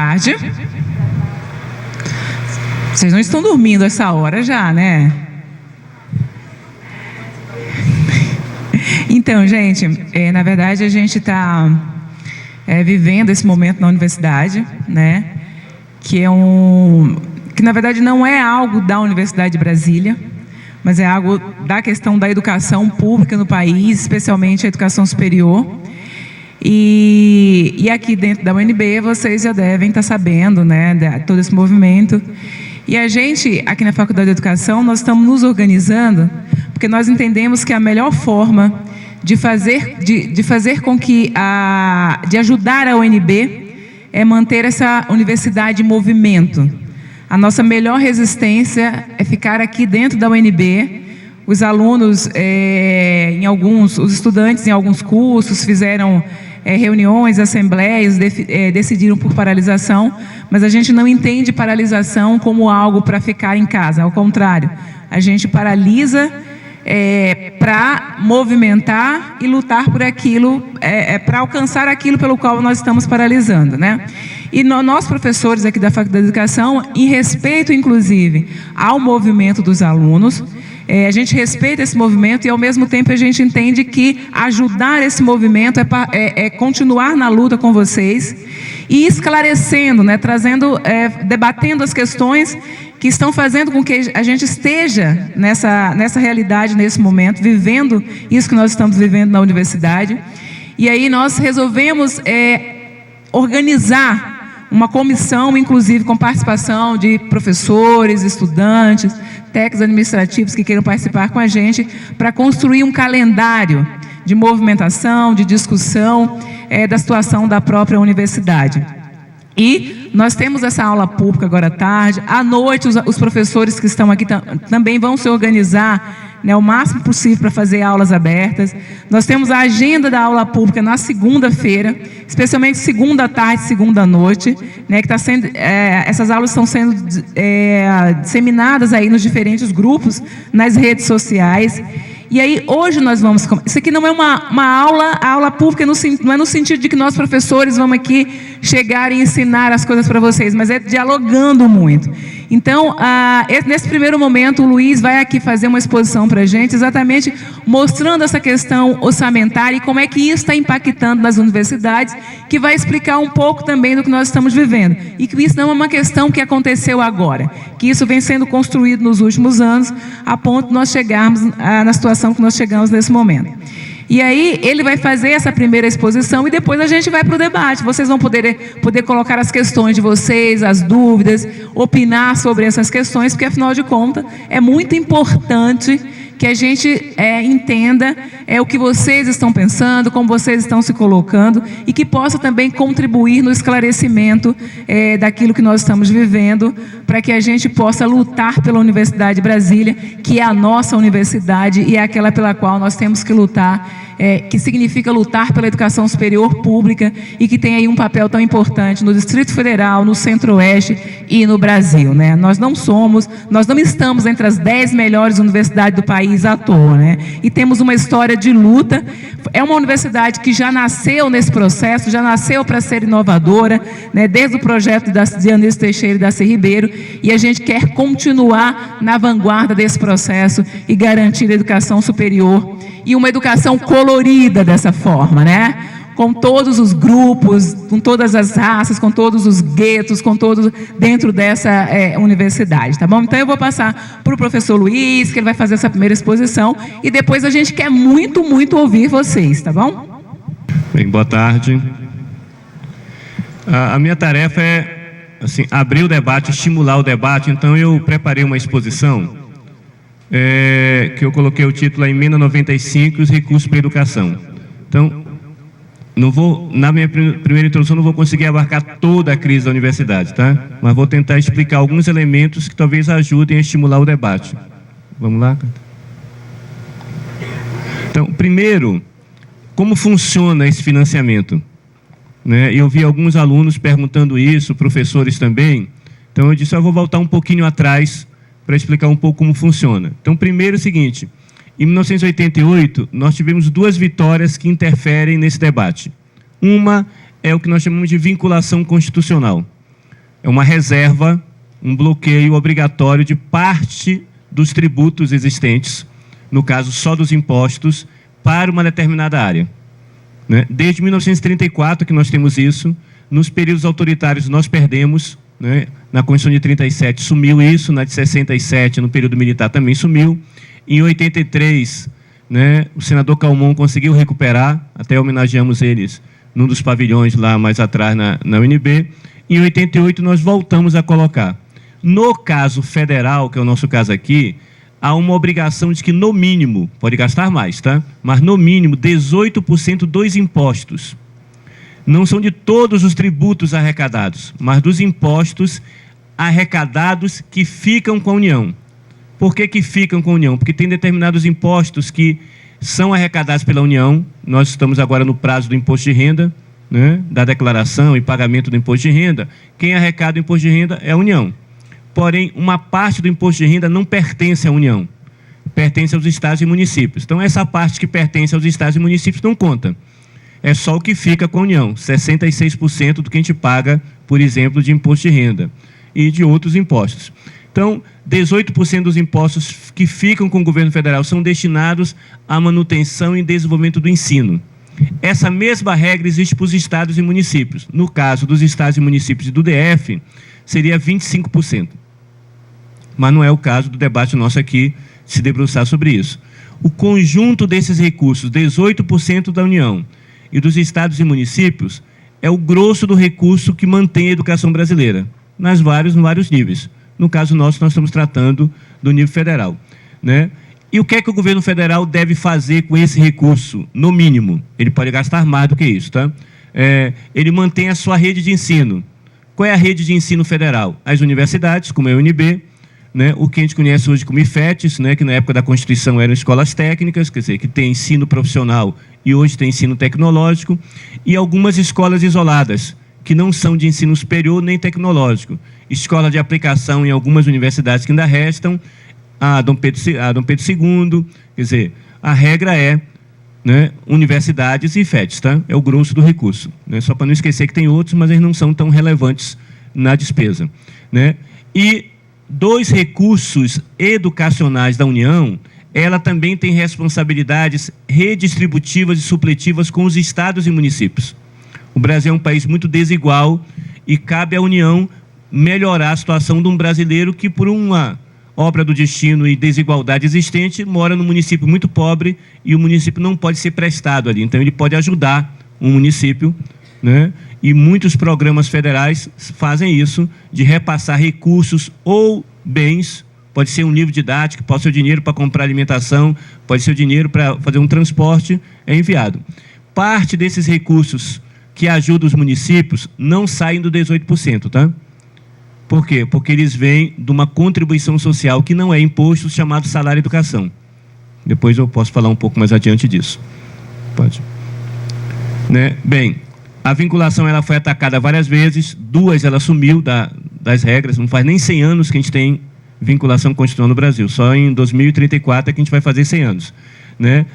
tarde. Vocês não estão dormindo essa hora já, né? Então, gente, na verdade a gente está vivendo esse momento na universidade, né? Que na verdade não é algo da Universidade de Brasília, mas é algo da questão da educação pública no país, especialmente a educação superior. E aqui dentro da UNB vocês já devem estar sabendo, né, de todo esse movimento. E a gente, aqui na Faculdade de Educação, nós estamos nos organizando, porque nós entendemos que a melhor forma de fazer com que de ajudar a UNB é manter essa universidade em movimento. A nossa melhor resistência é ficar aqui dentro da UNB. Os alunos, os estudantes em alguns cursos fizeram reuniões, assembleias, decidiram por paralisação, mas a gente não entende paralisação como algo para ficar em casa, ao contrário, a gente paralisa para movimentar e lutar por aquilo, para alcançar aquilo pelo qual nós estamos paralisando, né? E nós, professores aqui da Faculdade de Educação, em respeito, inclusive, ao movimento dos alunos, a gente respeita esse movimento e, ao mesmo tempo, a gente entende que ajudar esse movimento é continuar na luta com vocês e esclarecendo, né, debatendo as questões que estão fazendo com que a gente esteja nessa realidade, nesse momento, vivendo isso que nós estamos vivendo na universidade. E aí nós resolvemos organizar uma comissão, inclusive com participação de professores, estudantes, técnicos administrativos que queiram participar com a gente, para construir um calendário de movimentação, de discussão da situação da própria universidade. E nós temos essa aula pública agora à tarde. À noite, os professores que estão aqui também vão se organizar, né, o máximo possível para fazer aulas abertas. Nós temos a agenda da aula pública na segunda-feira, especialmente segunda tarde, segunda noite, né, que está sendo, essas aulas estão sendo disseminadas aí nos diferentes grupos, nas redes sociais. E aí, hoje nós vamos... Isso aqui não é uma aula, a aula pública não é no sentido de que nós, professores, vamos aqui chegar e ensinar as coisas para vocês, mas é dialogando muito. Então, nesse primeiro momento, o Luiz vai aqui fazer uma exposição para a gente, exatamente mostrando essa questão orçamentária e como é que isso está impactando nas universidades, que vai explicar um pouco também do que nós estamos vivendo. E que isso não é uma questão que aconteceu agora, que isso vem sendo construído nos últimos anos, a ponto de nós chegarmos na situação que nós chegamos nesse momento. E aí, ele vai fazer essa primeira exposição e depois a gente vai para o debate. Vocês vão poder colocar as questões de vocês, as dúvidas, opinar sobre essas questões, porque, afinal de contas, é muito importante que a gente entenda o que vocês estão pensando, como vocês estão se colocando e que possa também contribuir no esclarecimento daquilo que nós estamos vivendo, para que a gente possa lutar pela Universidade de Brasília, que é a nossa universidade e é aquela pela qual nós temos que lutar, que significa lutar pela educação superior pública e que tem aí um papel tão importante no Distrito Federal, no Centro-Oeste e no Brasil, né? Nós não estamos entre as 10 melhores universidades do país à toa, né? E temos uma história de luta. É uma universidade que já nasceu nesse processo, já nasceu para ser inovadora, né? Desde o projeto de Anísio Teixeira e Darcy Ribeiro, e a gente quer continuar na vanguarda desse processo e garantir a educação superior e uma educação colorida dessa forma, né? Com todos os grupos, com todas as raças, com todos os guetos, com todos dentro dessa universidade, tá bom? Então eu vou passar para o professor Luiz, que ele vai fazer essa primeira exposição, e depois a gente quer muito, muito ouvir vocês, tá bom? Bem, boa tarde. A minha tarefa é, assim, abrir o debate, estimular o debate, então eu preparei uma exposição que eu coloquei o título, a Emenda 95 e os recursos para a educação. Então, na minha primeira introdução, não vou conseguir abarcar toda a crise da universidade, tá? Mas vou tentar explicar alguns elementos que talvez ajudem a estimular o debate. Vamos lá? Então, primeiro, como funciona esse financiamento? Né? Eu vi alguns alunos perguntando isso, professores também. Então, eu disse, eu vou voltar um pouquinho atrás para explicar um pouco como funciona. Então, primeiro é o seguinte, em 1988, nós tivemos duas vitórias que interferem nesse debate. Uma é o que nós chamamos de vinculação constitucional. é uma reserva, um bloqueio obrigatório de parte dos tributos existentes, no caso só dos impostos, para uma determinada área. Né? Desde 1934 que nós temos isso, nos períodos autoritários nós perdemos, né? Na Constituição de 37 sumiu isso, na de 67, no período militar também sumiu, em 83, né, o senador Calmon conseguiu recuperar, até homenageamos eles num dos pavilhões lá mais atrás na UNB, em 88 nós voltamos a colocar. No caso federal, que é o nosso caso aqui, há uma obrigação de que, no mínimo, pode gastar mais, tá? Mas, no mínimo, 18% dos impostos. Não são de todos os tributos arrecadados, mas dos impostos arrecadados que ficam com a União. Por que ficam com a União? Porque tem determinados impostos que são arrecadados pela União. Nós estamos agora no prazo do imposto de renda, né? Da declaração e pagamento do imposto de renda. Quem arrecada o imposto de renda é a União. Porém, uma parte do imposto de renda não pertence à União, pertence aos estados e municípios. Então, essa parte que pertence aos estados e municípios não conta. É só o que fica com a União, 66% do que a gente paga, por exemplo, de imposto de renda e de outros impostos. Então, 18% dos impostos que ficam com o governo federal são destinados à manutenção e desenvolvimento do ensino. Essa mesma regra existe para os estados e municípios. No caso dos estados e municípios e do DF, seria 25%. Mas não é o caso do debate nosso aqui se debruçar sobre isso. O conjunto desses recursos, 18% da União e dos estados e municípios, é o grosso do recurso que mantém a educação brasileira, nos vários níveis. No caso nosso, nós estamos tratando do nível federal, né? E o que é que o governo federal deve fazer com esse recurso? No mínimo, ele pode gastar mais do que isso, tá? Ele mantém a sua rede de ensino. Qual é a rede de ensino federal? As universidades, como a UNB, né? O que a gente conhece hoje como IFETs, né? Que na época da Constituição eram escolas técnicas, quer dizer, que tem ensino profissional e hoje tem ensino tecnológico, e algumas escolas isoladas, que não são de ensino superior nem tecnológico. Escola de aplicação em algumas universidades que ainda restam, a Dom Pedro II, quer dizer, a regra é, né, universidades e IFETs, tá? É o grosso do recurso, né? Só para não esquecer que tem outros, mas eles não são tão relevantes na despesa, né? E dos recursos educacionais da União, ela também tem responsabilidades redistributivas e supletivas com os estados e municípios. O Brasil é um país muito desigual e cabe à União melhorar a situação de um brasileiro que, por uma obra do destino e desigualdade existente, mora num município muito pobre e o município não pode ser prestado ali. Então, ele pode ajudar um município, né? E muitos programas federais fazem isso, de repassar recursos ou bens, pode ser um livro didático, pode ser o dinheiro para comprar alimentação, pode ser o dinheiro para fazer um transporte, é enviado. Parte desses recursos que ajudam os municípios não saem do 18%, tá? Por quê? Porque eles vêm de uma contribuição social que não é imposto, chamado salário e educação. Depois eu posso falar um pouco mais adiante disso. Pode. Né? Bem, a vinculação ela foi atacada várias vezes, duas ela sumiu das regras, não faz nem 100 anos que a gente tem vinculação constitucional no Brasil, só em 2034 é que a gente vai fazer 100 anos. Né?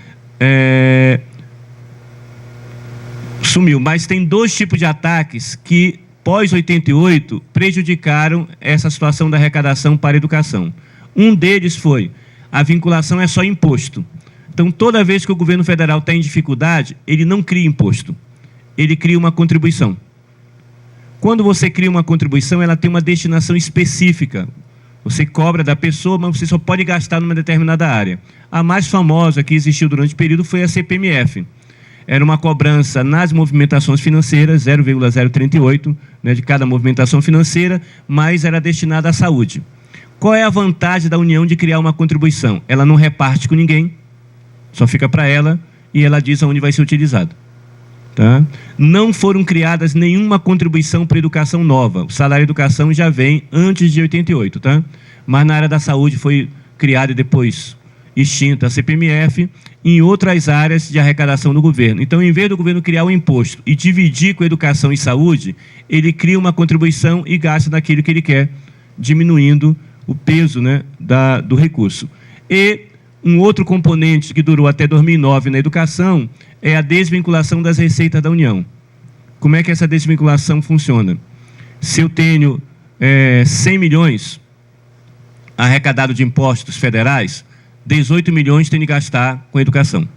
Sumiu, mas tem dois tipos de ataques que, pós-88, prejudicaram essa situação da arrecadação para a educação. Um deles foi, a vinculação é só imposto. Então, toda vez que o governo federal está em dificuldade, ele não cria imposto, ele cria uma contribuição. Quando você cria uma contribuição, ela tem uma destinação específica. Você cobra da pessoa, mas você só pode gastar numa determinada área. A mais famosa que existiu durante o período foi a CPMF. Era uma cobrança nas movimentações financeiras, 0,038, né, de cada movimentação financeira, mas era destinada à saúde. Qual é a vantagem da União de criar uma contribuição? Ela não reparte com ninguém, só fica para ela e ela diz aonde vai ser utilizado. Tá? Não foram criadas nenhuma contribuição para a educação nova. O salário de educação já vem antes de 88, tá? Mas na área da saúde foi criada e depois extinta a CPMF, em outras áreas de arrecadação do governo. Então, em vez do governo criar um imposto e dividir com educação e saúde, ele cria uma contribuição e gasta naquilo que ele quer, diminuindo o peso, né, do recurso. E um outro componente que durou até 2009 na educação é a desvinculação das receitas da União. Como é que essa desvinculação funciona? Se eu tenho 100 milhões arrecadado de impostos federais, 18 milhões tem de gastar com educação.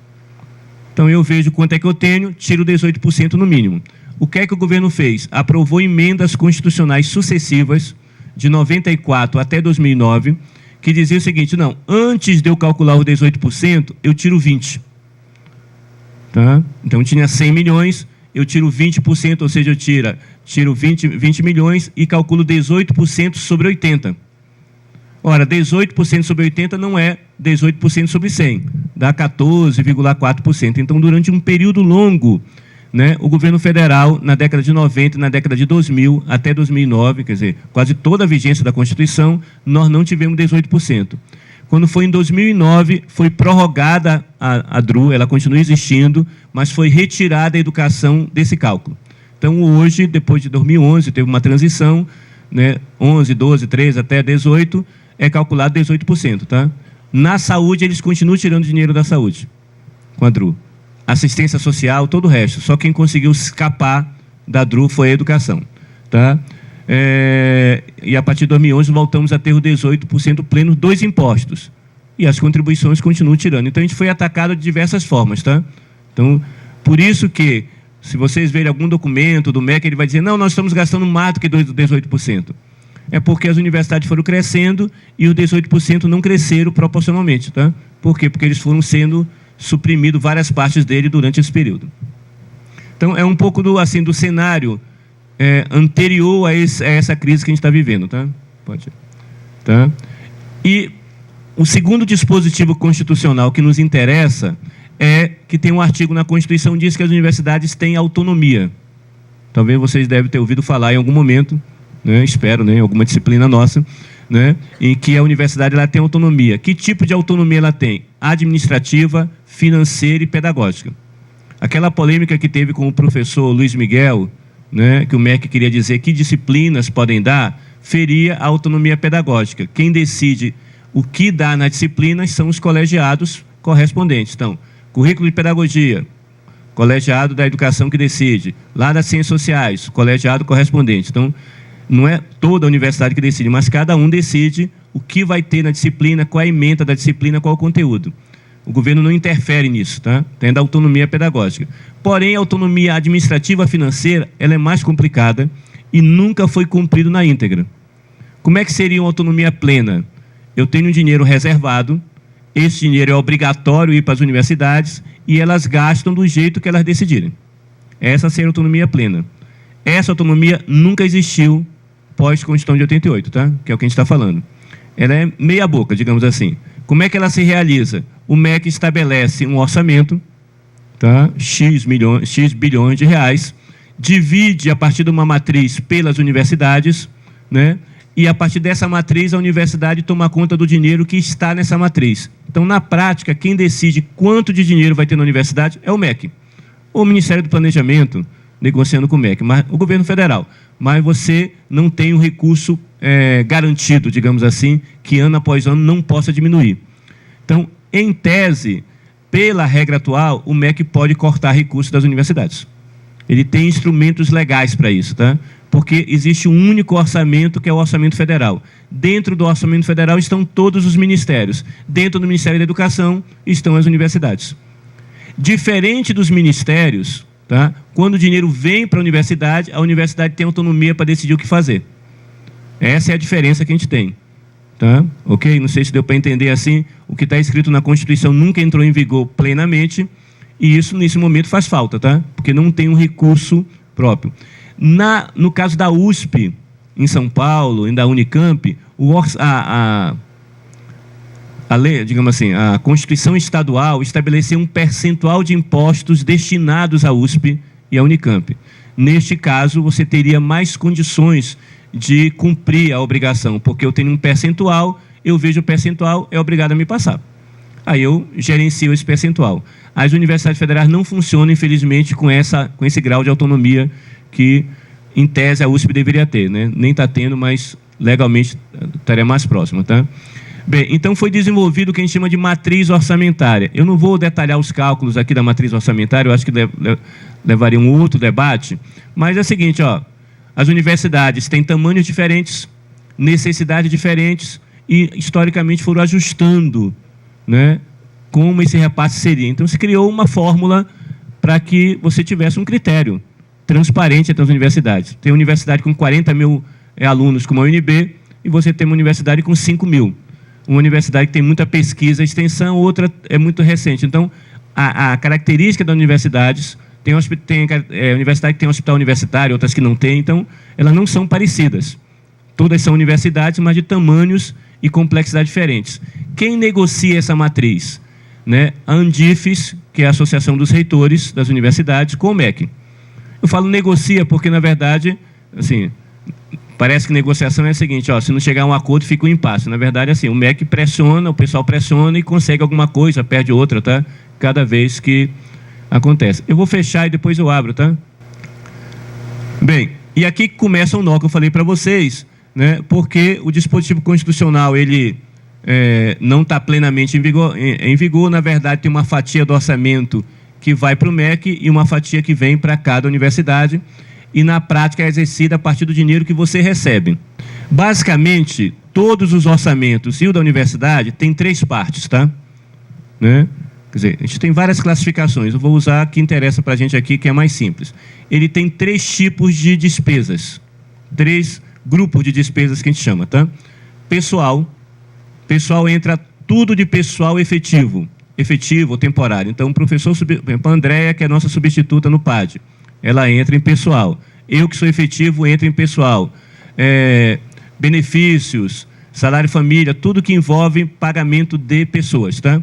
Então eu vejo quanto é que eu tenho, tiro 18% no mínimo. O que é que o governo fez? Aprovou emendas constitucionais sucessivas, de 94 até 2009, que dizia o seguinte: não, antes de eu calcular os 18%, eu tiro 20%. Tá? Então tinha 100 milhões, eu tiro 20%, ou seja, eu tiro 20 milhões e calculo 18% sobre 80%. Ora, 18% sobre 80 não é 18% sobre 100, dá 14,4%. Então, durante um período longo, né, o governo federal, na década de 90, na década de 2000, até 2009, quer dizer, quase toda a vigência da Constituição, nós não tivemos 18%. Quando foi em 2009, foi prorrogada a DRU, ela continua existindo, mas foi retirada a educação desse cálculo. Então, hoje, depois de 2011, teve uma transição, né, 11, 12, 13 até 18, é calculado 18%. Tá? Na saúde, eles continuam tirando dinheiro da saúde, com a DRU. Assistência social, todo o resto. Só quem conseguiu escapar da DRU foi a educação. Tá? E a partir de 2011 voltamos a ter o 18% pleno dos impostos. E as contribuições continuam tirando. Então a gente foi atacado de diversas formas. Tá? Então, por isso que, se vocês verem algum documento do MEC, ele vai dizer: não, nós estamos gastando mais do que 18%. É porque as universidades foram crescendo e os 18% não cresceram proporcionalmente. Tá? Por quê? Porque eles foram sendo suprimidos várias partes dele durante esse período. Então, é um pouco do cenário anterior a essa crise que a gente está vivendo. Tá? Pode ir. Tá? E o segundo dispositivo constitucional que nos interessa é que tem um artigo na Constituição que diz que as universidades têm autonomia. Talvez vocês devem ter ouvido falar em algum momento, né, espero, né, em alguma disciplina nossa, né, em que a universidade ela tem autonomia. Que tipo de autonomia ela tem? Administrativa, financeira e pedagógica. Aquela polêmica que teve com o professor Luiz Miguel, né, que o MEC queria dizer que disciplinas podem dar, feria a autonomia pedagógica. Quem decide o que dá na disciplina são os colegiados correspondentes. Então, currículo de pedagogia, colegiado da educação que decide. Lá das ciências sociais, colegiado correspondente. Então, não é toda a universidade que decide, mas cada um decide o que vai ter na disciplina, qual é a ementa da disciplina, qual é o conteúdo. O governo não interfere nisso, tá? Tendo autonomia pedagógica. Porém, a autonomia administrativa financeira, ela é mais complicada e nunca foi cumprida na íntegra. Como é que seria uma autonomia plena? Eu tenho um dinheiro reservado, esse dinheiro é obrigatório ir para as universidades e elas gastam do jeito que elas decidirem. Essa seria a autonomia plena. Essa autonomia nunca existiu pós-Constituição de 88, tá? Que é o que a gente está falando. Ela é meia boca, digamos assim. Como é que ela se realiza? O MEC estabelece um orçamento, tá? X bilhões de reais, divide a partir de uma matriz pelas universidades, né? E a partir dessa matriz a universidade toma conta do dinheiro que está nessa matriz. Então, na prática, quem decide quanto de dinheiro vai ter na universidade é o MEC. Ou o Ministério do Planejamento, negociando com o MEC, mas o governo federal. Mas você não tem um recurso garantido, digamos assim, que ano após ano não possa diminuir. Então, em tese, pela regra atual, o MEC pode cortar recursos das universidades. Ele tem instrumentos legais para isso, tá? Porque existe um único orçamento, que é o orçamento federal. Dentro do orçamento federal estão todos os ministérios. Dentro do Ministério da Educação estão as universidades. Diferente dos ministérios, tá? Quando o dinheiro vem para a universidade tem autonomia para decidir o que fazer. Essa é a diferença que a gente tem. Tá? Ok? Não sei se deu para entender assim. O que está escrito na Constituição nunca entrou em vigor plenamente, e isso, nesse momento, faz falta, tá? Porque não tem um recurso próprio. No caso da USP, em São Paulo, e da Unicamp, a lei, digamos assim, a Constituição Estadual estabeleceu um percentual de impostos destinados à USP e à Unicamp. Neste caso, você teria mais condições de cumprir a obrigação, porque eu tenho um percentual, eu vejo o percentual, é obrigado a me passar. Aí eu gerencio esse percentual. As universidades federais não funcionam, infelizmente, com esse grau de autonomia que, em tese, a USP deveria ter, né? Nem está tendo, mas legalmente estaria mais próximo, tá? Bem, então foi desenvolvido o que a gente chama de matriz orçamentária. Eu não vou detalhar os cálculos aqui da matriz orçamentária, eu acho que levaria um outro debate, mas é o seguinte, ó, As universidades têm tamanhos diferentes, necessidades diferentes e, historicamente, foram ajustando, né, como esse repasse seria. Então, se criou uma fórmula para que você tivesse um critério transparente entre as universidades. Tem universidade com 40 mil alunos, como a UNB, e você tem uma universidade com 5 mil. Uma universidade que tem muita pesquisa e extensão, outra é muito recente. Então, a característica das universidades, tem universidade que tem um hospital universitário, outras que não tem, então, elas não são parecidas. Todas são universidades, mas de tamanhos e complexidade diferentes. Quem negocia essa matriz? Né? A Andifes, que é a Associação dos Reitores das Universidades, com o MEC. Eu falo negocia porque, na verdade, assim, parece que negociação é a seguinte, ó, se não chegar a um acordo, fica um impasse. Na verdade, assim, o MEC pressiona, o pessoal pressiona e consegue alguma coisa, perde outra, tá? Cada vez que acontece. Eu vou fechar e depois eu abro, tá? Bem, e aqui começa o nó que eu falei para vocês, né? Porque o dispositivo constitucional, ele não está plenamente em vigor, na verdade, tem uma fatia do orçamento que vai para o MEC e uma fatia que vem para cada universidade, e na prática é exercida a partir do dinheiro que você recebe. Basicamente, todos os orçamentos e o da universidade tem 3 partes, tá? Né? Quer dizer, a gente tem várias classificações, eu vou usar a que interessa para a gente aqui, que é mais simples. Ele tem 3 tipos de despesas, 3 grupos de despesas que a gente chama, tá? Pessoal entra tudo de pessoal efetivo ou temporário. Então, o professor, por exemplo, a Andréia, que é a nossa substituta no PAD, ela entra em pessoal. Eu, que sou efetivo, entro em pessoal. Benefícios, salário família, tudo que envolve pagamento de pessoas, tá?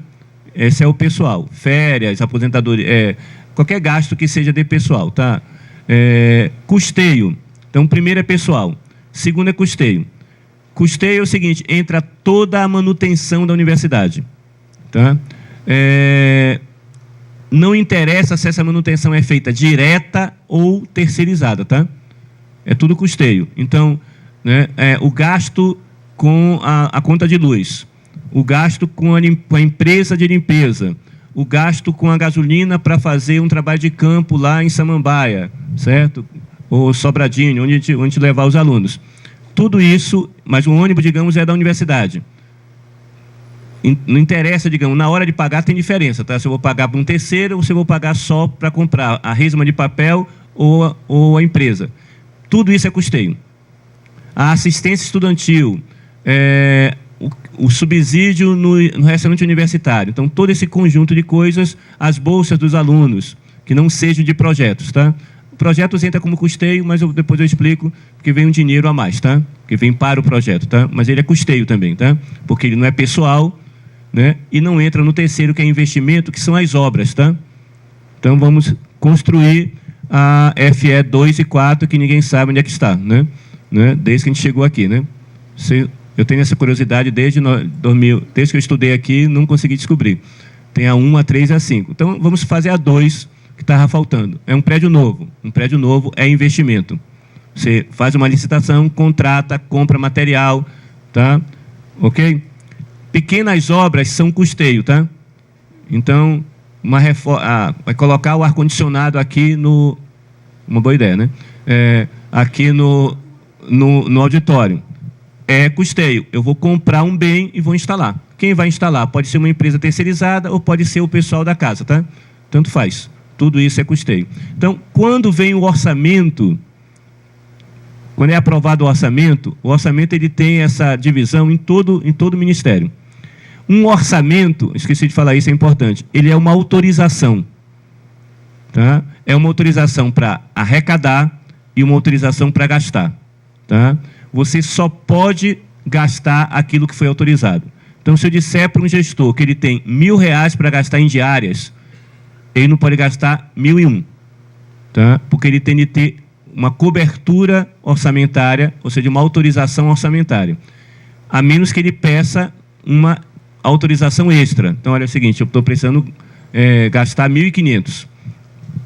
Esse é o pessoal. Férias, aposentadoria, qualquer gasto que seja de pessoal, tá? Custeio. Então, primeiro é pessoal. Segundo é custeio. Custeio é o seguinte, entra toda a manutenção da universidade, tá? Não interessa se essa manutenção é feita direta ou terceirizada, tá? É tudo custeio. Então, né, o gasto com a conta de luz, o gasto com a empresa de limpeza, o gasto com a gasolina para fazer um trabalho de campo lá em Samambaia, certo? Ou Sobradinho, onde a gente levar os alunos. Tudo isso, mas o ônibus, digamos, é da universidade. Não interessa, digamos, na hora de pagar tem diferença, tá? Se eu vou pagar para um terceiro ou se eu vou pagar só para comprar a resma de papel ou a empresa. Tudo isso é custeio. A assistência estudantil, o subsídio no restaurante universitário. Então, todo esse conjunto de coisas, as bolsas dos alunos, que não sejam de projetos, tá? Projetos entra como custeio, mas depois eu explico, porque vem um dinheiro a mais, tá? Que vem para o projeto, tá? Mas ele é custeio também, tá? Porque ele não é pessoal, né? E não entra no terceiro, que é investimento, que são as obras, tá? Então, vamos construir a FE 2 e 4, que ninguém sabe onde é que está, né? Desde que a gente chegou aqui, né? Eu tenho essa curiosidade desde que eu estudei aqui, não consegui descobrir. Tem a 1, a 3 e a 5. Então, vamos fazer a 2, que estava faltando. É um prédio novo. Um prédio novo é investimento. Você faz uma licitação, contrata, compra material, tá? Ok? Pequenas obras são custeio, tá? Então, vai colocar o ar-condicionado aqui no... Uma boa ideia, né? Aqui no auditório. É custeio. Eu vou comprar um bem e vou instalar. Quem vai instalar? Pode ser uma empresa terceirizada ou pode ser o pessoal da casa, tá? Tanto faz. Tudo isso é custeio. Então, quando vem o orçamento, quando é aprovado o orçamento ele tem essa divisão em todo o ministério. Um orçamento, esqueci de falar isso, é importante, ele é uma autorização. Tá? É uma autorização para arrecadar e uma autorização para gastar. Tá? Você só pode gastar aquilo que foi autorizado. Então, se eu disser para um gestor que ele tem R$1.000 para gastar em diárias, ele não pode gastar 1.001, tá? Porque ele tem de ter uma cobertura orçamentária, ou seja, uma autorização orçamentária, a menos que ele peça uma autorização extra. Então, olha o seguinte, eu estou precisando gastar 1.500.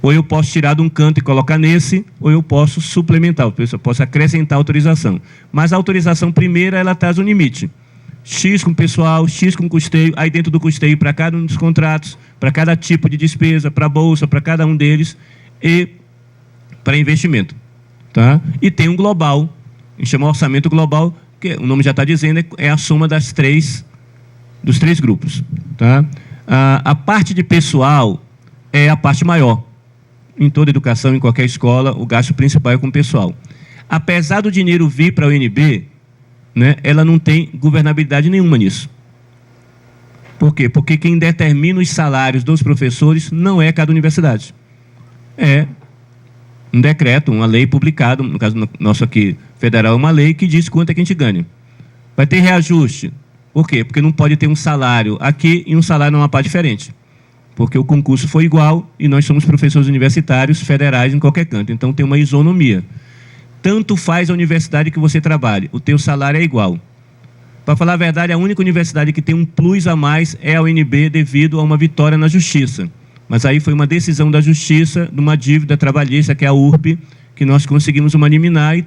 Ou eu posso tirar de um canto e colocar nesse, ou eu posso suplementar, eu posso acrescentar a autorização. Mas a autorização primeira, ela traz um limite. X com pessoal, X com custeio, aí dentro do custeio para cada um dos contratos, para cada tipo de despesa, para a bolsa, para cada um deles, e para investimento. tá? E tem um global, a gente chama orçamento global, que o nome já está dizendo, é a soma dos três grupos, tá? A parte de pessoal é a parte maior. Em toda educação, em qualquer escola, o gasto principal é com o pessoal. Apesar do dinheiro vir para a UNB, né, ela não tem governabilidade nenhuma nisso. Por quê? Porque quem determina os salários dos professores não é cada universidade. É um decreto, uma lei publicada, no caso nosso aqui, federal, é uma lei que diz quanto é que a gente ganha. Vai ter reajuste. Por quê? Porque não pode ter um salário aqui e um salário numa parte diferente. Porque o concurso foi igual e nós somos professores universitários federais em qualquer canto. Então tem uma isonomia. Tanto faz a universidade que você trabalhe, o teu salário é igual. Para falar a verdade, a única universidade que tem um plus a mais é a UNB devido a uma vitória na Justiça. Mas aí foi uma decisão da Justiça, de uma dívida trabalhista, que é a URP, que nós conseguimos uma liminar e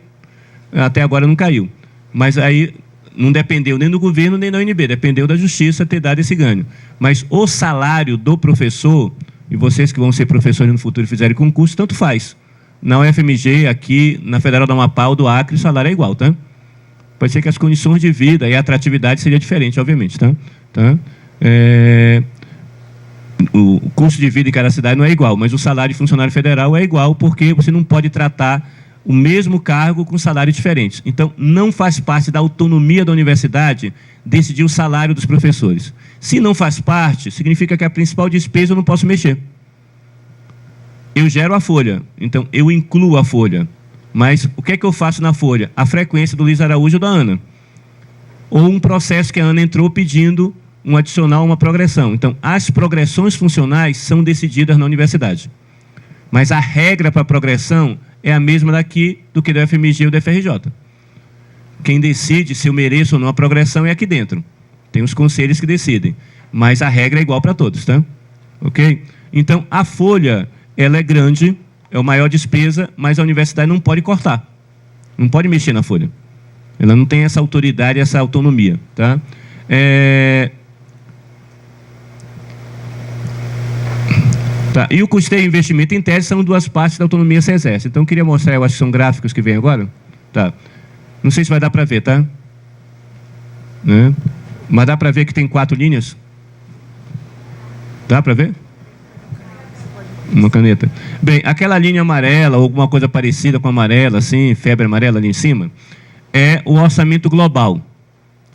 até agora não caiu. Mas aí não dependeu nem do governo nem da UNB, dependeu da Justiça ter dado esse ganho. Mas o salário do professor, e vocês que vão ser professores no futuro e fizerem concurso, tanto faz. Na UFMG, aqui, na Federal do Amapá ou do Acre, o salário é igual, tá? Pode ser que as condições de vida e a atratividade seja diferente, obviamente, tá? O custo de vida em cada cidade não é igual, mas o salário de funcionário federal é igual, porque você não pode tratar o mesmo cargo com salários diferentes. Então, não faz parte da autonomia da universidade decidir o salário dos professores. Se não faz parte, significa que a principal despesa eu não posso mexer. Eu gero a folha, então eu incluo a folha. Mas o que é que eu faço na folha? A frequência do Luiz Araújo ou da Ana. Ou um processo que a Ana entrou pedindo um adicional, uma progressão. Então, as progressões funcionais são decididas na universidade. Mas a regra para a progressão é a mesma daqui do que da UFMG ou da FRJ. Quem decide se eu mereço ou não a progressão é aqui dentro. Tem os conselhos que decidem. Mas a regra é igual para todos, tá? Ok? Então, a folha, ela é grande, é a maior despesa, mas a universidade não pode cortar. Não pode mexer na folha. Ela não tem essa autoridade, essa autonomia, tá? Tá, e o custeio e investimento, em tese, são duas partes da autonomia que se exerce. Então, eu queria mostrar, eu acho que são gráficos que vêm agora. Tá. Não sei se vai dar para ver, tá? Né? Mas dá para ver que tem 4 linhas? Dá para ver? Uma caneta. Bem, aquela linha amarela, ou alguma coisa parecida com amarela, assim, febre amarela ali em cima, é o orçamento global.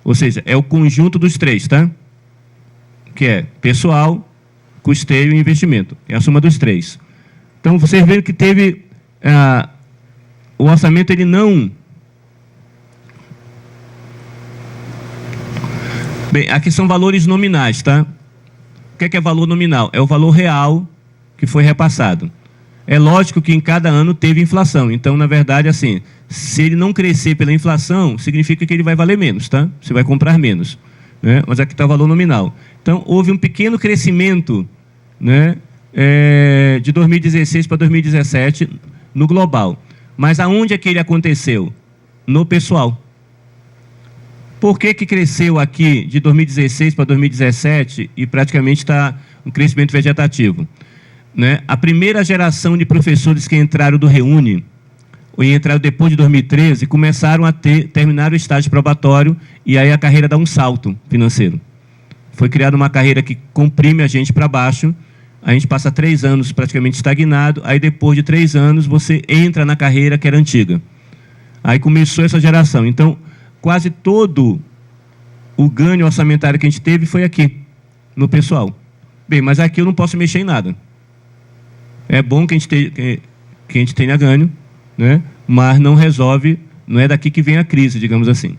Ou seja, é o conjunto dos três, tá? Que é pessoal, custeio e investimento. É a soma dos três. Então, vocês veem que teve... o orçamento, ele não... Bem, aqui são valores nominais, tá? O que é valor nominal? É o valor real que foi repassado. É lógico que em cada ano teve inflação. Então, na verdade, assim, se ele não crescer pela inflação, significa que ele vai valer menos, tá? Você vai comprar menos, né? Mas aqui está o valor nominal. Então, houve um pequeno crescimento, né, de 2016 para 2017 no global. Mas aonde é que ele aconteceu? No pessoal. Por que cresceu aqui de 2016 para 2017 e praticamente está um crescimento vegetativo? Né? A primeira geração de professores que entraram do Reúne, ou entraram depois de 2013, começaram a terminar o estágio probatório e aí a carreira dá um salto financeiro. Foi criada uma carreira que comprime a gente para baixo, a gente passa 3 anos praticamente estagnado, aí depois de 3 anos você entra na carreira que era antiga. Aí começou essa geração. Então, quase todo o ganho orçamentário que a gente teve foi aqui, no pessoal. Bem, mas aqui eu não posso mexer em nada. É bom que a gente tenha ganho, né? Mas não resolve, não é daqui que vem a crise, digamos assim.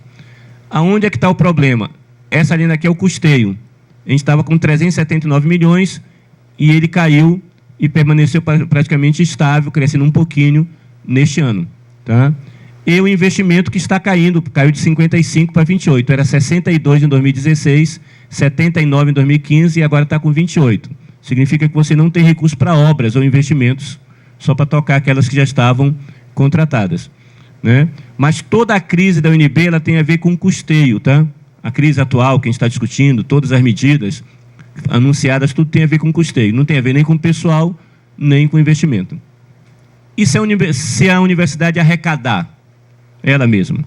Aonde é que está o problema? Essa linha aqui é o custeio. A gente estava com 379 milhões e ele caiu e permaneceu praticamente estável, crescendo um pouquinho neste ano. Tá? E o investimento que está caindo, caiu de 55 para 28. Era 62 em 2016, 79 em 2015 e agora está com 28. Significa que você não tem recurso para obras ou investimentos, só para tocar aquelas que já estavam contratadas. Né? Mas toda a crise da UNB ela tem a ver com custeio. Tá? A crise atual que a gente está discutindo, todas as medidas anunciadas, tudo tem a ver com custeio. Não tem a ver nem com pessoal, nem com investimento. E se a universidade arrecadar ela mesma?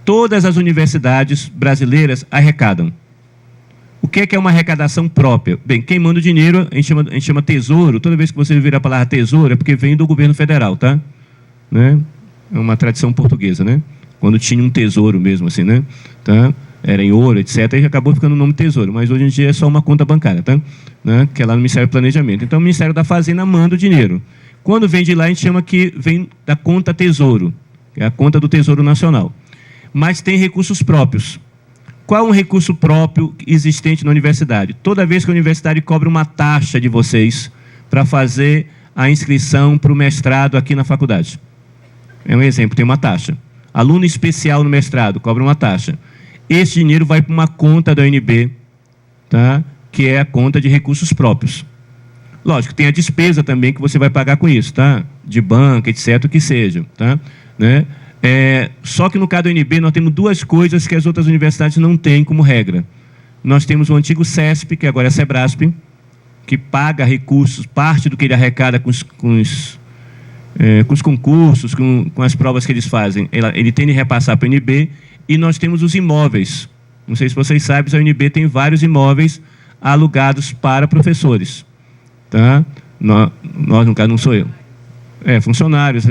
Todas as universidades brasileiras arrecadam. O que é uma arrecadação própria? Bem, quem manda o dinheiro, a gente chama tesouro. Toda vez que você ouvir a palavra tesouro, é porque vem do governo federal, tá? Né? É uma tradição portuguesa, né? Quando tinha um tesouro mesmo, assim, né? Tá? Era em ouro, etc., e acabou ficando o nome tesouro. Mas hoje em dia é só uma conta bancária, tá? Né? Que é lá no Ministério do Planejamento. Então, o Ministério da Fazenda manda o dinheiro. Quando vem de lá, a gente chama que vem da conta tesouro, que é a conta do Tesouro Nacional. Mas tem recursos próprios. Qual é um recurso próprio existente na universidade? Toda vez que a universidade cobra uma taxa de vocês para fazer a inscrição para o mestrado aqui na faculdade. É um exemplo, tem uma taxa. Aluno especial no mestrado cobra uma taxa. Esse dinheiro vai para uma conta da UNB, tá? Que é a conta de recursos próprios. Lógico, tem a despesa também que você vai pagar com isso, tá? De banca, etc., o que seja, tá? Né? Só que no caso da UNB nós temos duas coisas que as outras universidades não têm como regra. Nós temos o antigo CESP, que agora é SEBRASP, que paga recursos, parte do que ele arrecada com os concursos, com as provas que eles fazem. Ele tem de repassar para a UNB, e nós temos os imóveis. Não sei se vocês sabem, a UNB tem vários imóveis alugados para professores. Tá? Nós, no caso, não sou eu. Funcionários,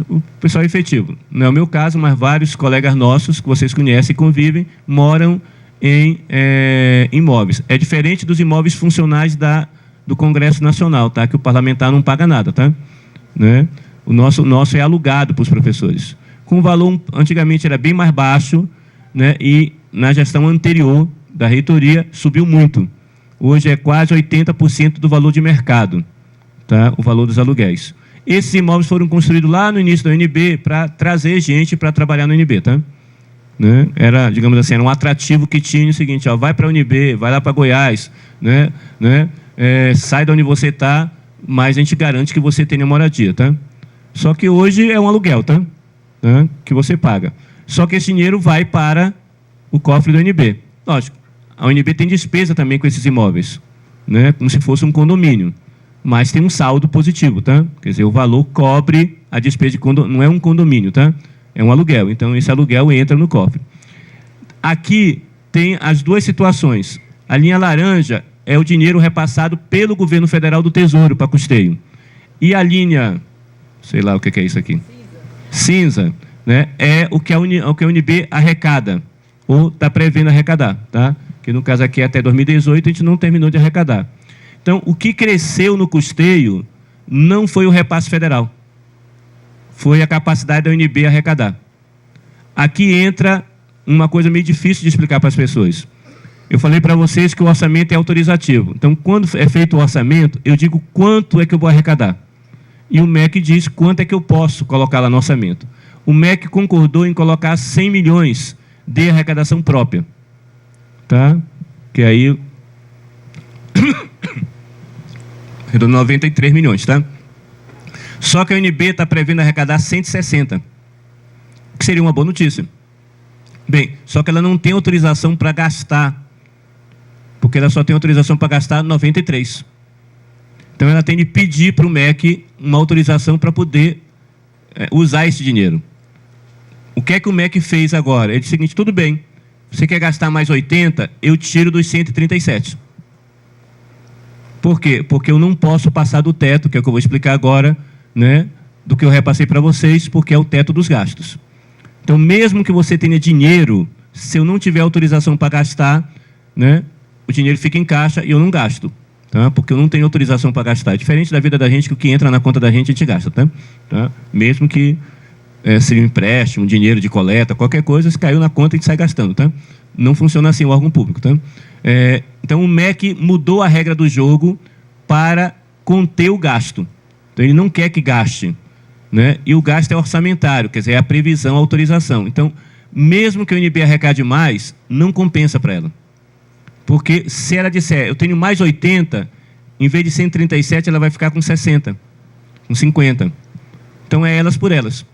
o pessoal efetivo. Não é o meu caso, mas vários colegas nossos, que vocês conhecem e convivem, moram em imóveis. É diferente dos imóveis funcionais do Congresso Nacional, tá? Que o parlamentar não paga nada, tá? Né? O nosso é alugado para os professores. Com valor, antigamente era bem mais baixo, né? E na gestão anterior da reitoria subiu muito. Hoje é quase 80% do valor de mercado, tá? O valor dos aluguéis. Esses imóveis foram construídos lá no início da UNB para trazer gente para trabalhar na UNB, tá? Né? Era, digamos assim, era um atrativo que tinha o seguinte, ó, vai para a UNB, vai lá para Goiás, né? Sai de onde você está, mas a gente garante que você tenha moradia, tá? Só que hoje é um aluguel, tá? Que você paga. Só que esse dinheiro vai para o cofre da UNB. Lógico, a UNB tem despesa também com esses imóveis, né? Como se fosse um condomínio. Mas tem um saldo positivo, tá? Quer dizer, o valor cobre a despesa de condomínio. Não é um condomínio, tá? É um aluguel. Então, esse aluguel entra no cofre. Aqui tem as duas situações. A linha laranja é o dinheiro repassado pelo governo federal do Tesouro para custeio. E a linha, sei lá o que é isso aqui. Cinza, né? É o que a UNB arrecada, ou está prevendo arrecadar, tá? Que no caso aqui até 2018 a gente não terminou de arrecadar. Então, o que cresceu no custeio não foi o repasse federal. Foi a capacidade da UNB arrecadar. Aqui entra uma coisa meio difícil de explicar para as pessoas. Eu falei para vocês que o orçamento é autorizativo. Então, quando é feito o orçamento, eu digo quanto é que eu vou arrecadar. E o MEC diz quanto é que eu posso colocar lá no orçamento. O MEC concordou em colocar 100 milhões de arrecadação própria. Tá? Que aí... redondo 93 milhões, tá? Só que a UNB está prevendo arrecadar 160, que seria uma boa notícia. Bem, só que ela não tem autorização para gastar, porque ela só tem autorização para gastar 93. Então ela tem de pedir para o MEC uma autorização para poder usar esse dinheiro. O que é que o MEC fez agora? Ele disse o seguinte, tudo bem, você quer gastar mais 80, eu tiro dos 137. Por quê? Porque eu não posso passar do teto, que é o que eu vou explicar agora, né, do que eu repassei para vocês, porque é o teto dos gastos. Então, mesmo que você tenha dinheiro, se eu não tiver autorização para gastar, né, o dinheiro fica em caixa e eu não gasto, tá? Porque eu não tenho autorização para gastar. É diferente da vida da gente, que o que entra na conta da gente, a gente gasta, tá? Mesmo que seja um empréstimo, dinheiro de coleta, qualquer coisa, se caiu na conta, a gente sai gastando, tá? Não funciona assim o órgão público, tá? Então, o MEC mudou a regra do jogo para conter o gasto. Então, ele não quer que gaste, né? E o gasto é orçamentário, quer dizer, é a previsão, a autorização. Então, mesmo que a UNB arrecade mais, não compensa para ela. Porque se ela disser, eu tenho mais 80, em vez de 137, ela vai ficar com 60, com 50. Então, é elas por elas.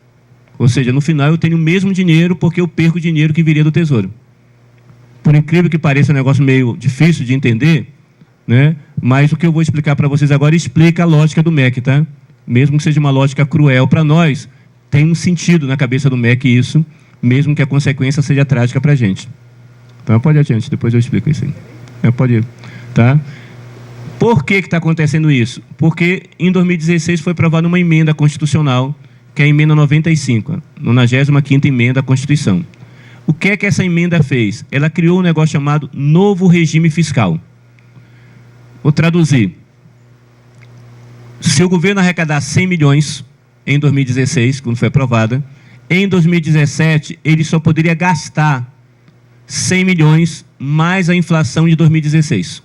Ou seja, no final, eu tenho o mesmo dinheiro porque eu perco o dinheiro que viria do Tesouro. Por incrível que pareça, um negócio meio difícil de entender, né? Mas o que eu vou explicar para vocês agora explica a lógica do MEC, tá? mesmo que seja uma lógica cruel para nós, tem um sentido na cabeça do MEC isso, mesmo que a consequência seja trágica para a gente. Então, pode ir adiante, depois eu explico isso aí. Pode ir. Tá? Por que está acontecendo isso? Porque em 2016 foi aprovada uma emenda constitucional, que é a emenda 95, a 95ª emenda à Constituição. O que é que essa emenda fez? Ela criou um negócio chamado Novo Regime Fiscal. Vou traduzir. Se o governo arrecadar 100 milhões em 2016, quando foi aprovada, em 2017 ele só poderia gastar 100 milhões mais a inflação de 2016.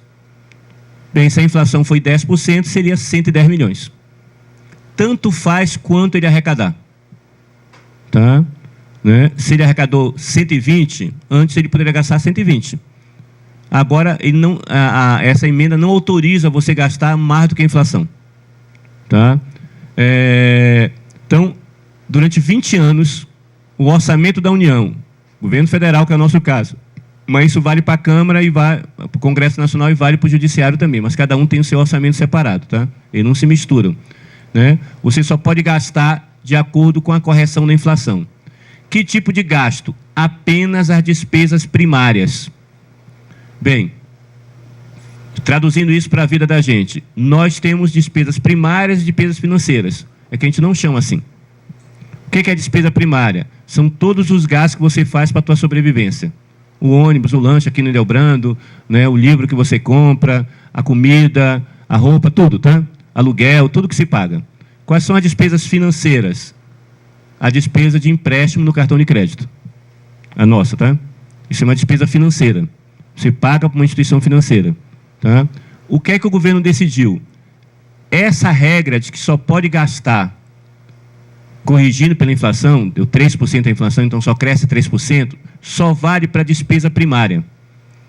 Bem, se a inflação foi 10%, seria 110 milhões. Tanto faz quanto ele arrecadar. Tá? Né? Se ele arrecadou 120, antes ele poderia gastar 120. Agora, ele não, essa emenda não autoriza você gastar mais do que a inflação. Tá? Então, durante 20 anos, o orçamento da União, governo federal, que é o nosso caso, mas isso vale para a Câmara e vai para o Congresso Nacional e vale para o Judiciário também, mas cada um tem o seu orçamento separado, tá? Eles não se misturam. Né? Você só pode gastar de acordo com a correção da inflação. Que tipo de gasto? Apenas as despesas primárias. Bem, traduzindo isso para a vida da gente, nós temos despesas primárias e despesas financeiras. É que a gente não chama assim. O que é despesa primária? São todos os gastos que você faz para a tua sobrevivência. O ônibus, o lanche aqui no Ilhéu-Brando, né, o livro que você compra, a comida, a roupa, tudo, tá? Aluguel, tudo que se paga. Quais são as despesas financeiras? A despesa de empréstimo no cartão de crédito. A nossa, tá? Isso é uma despesa financeira. Você paga para uma instituição financeira. Tá? O que é que o governo decidiu? Essa regra de que só pode gastar corrigindo pela inflação, deu 3% a inflação, então só cresce 3%, só vale para a despesa primária.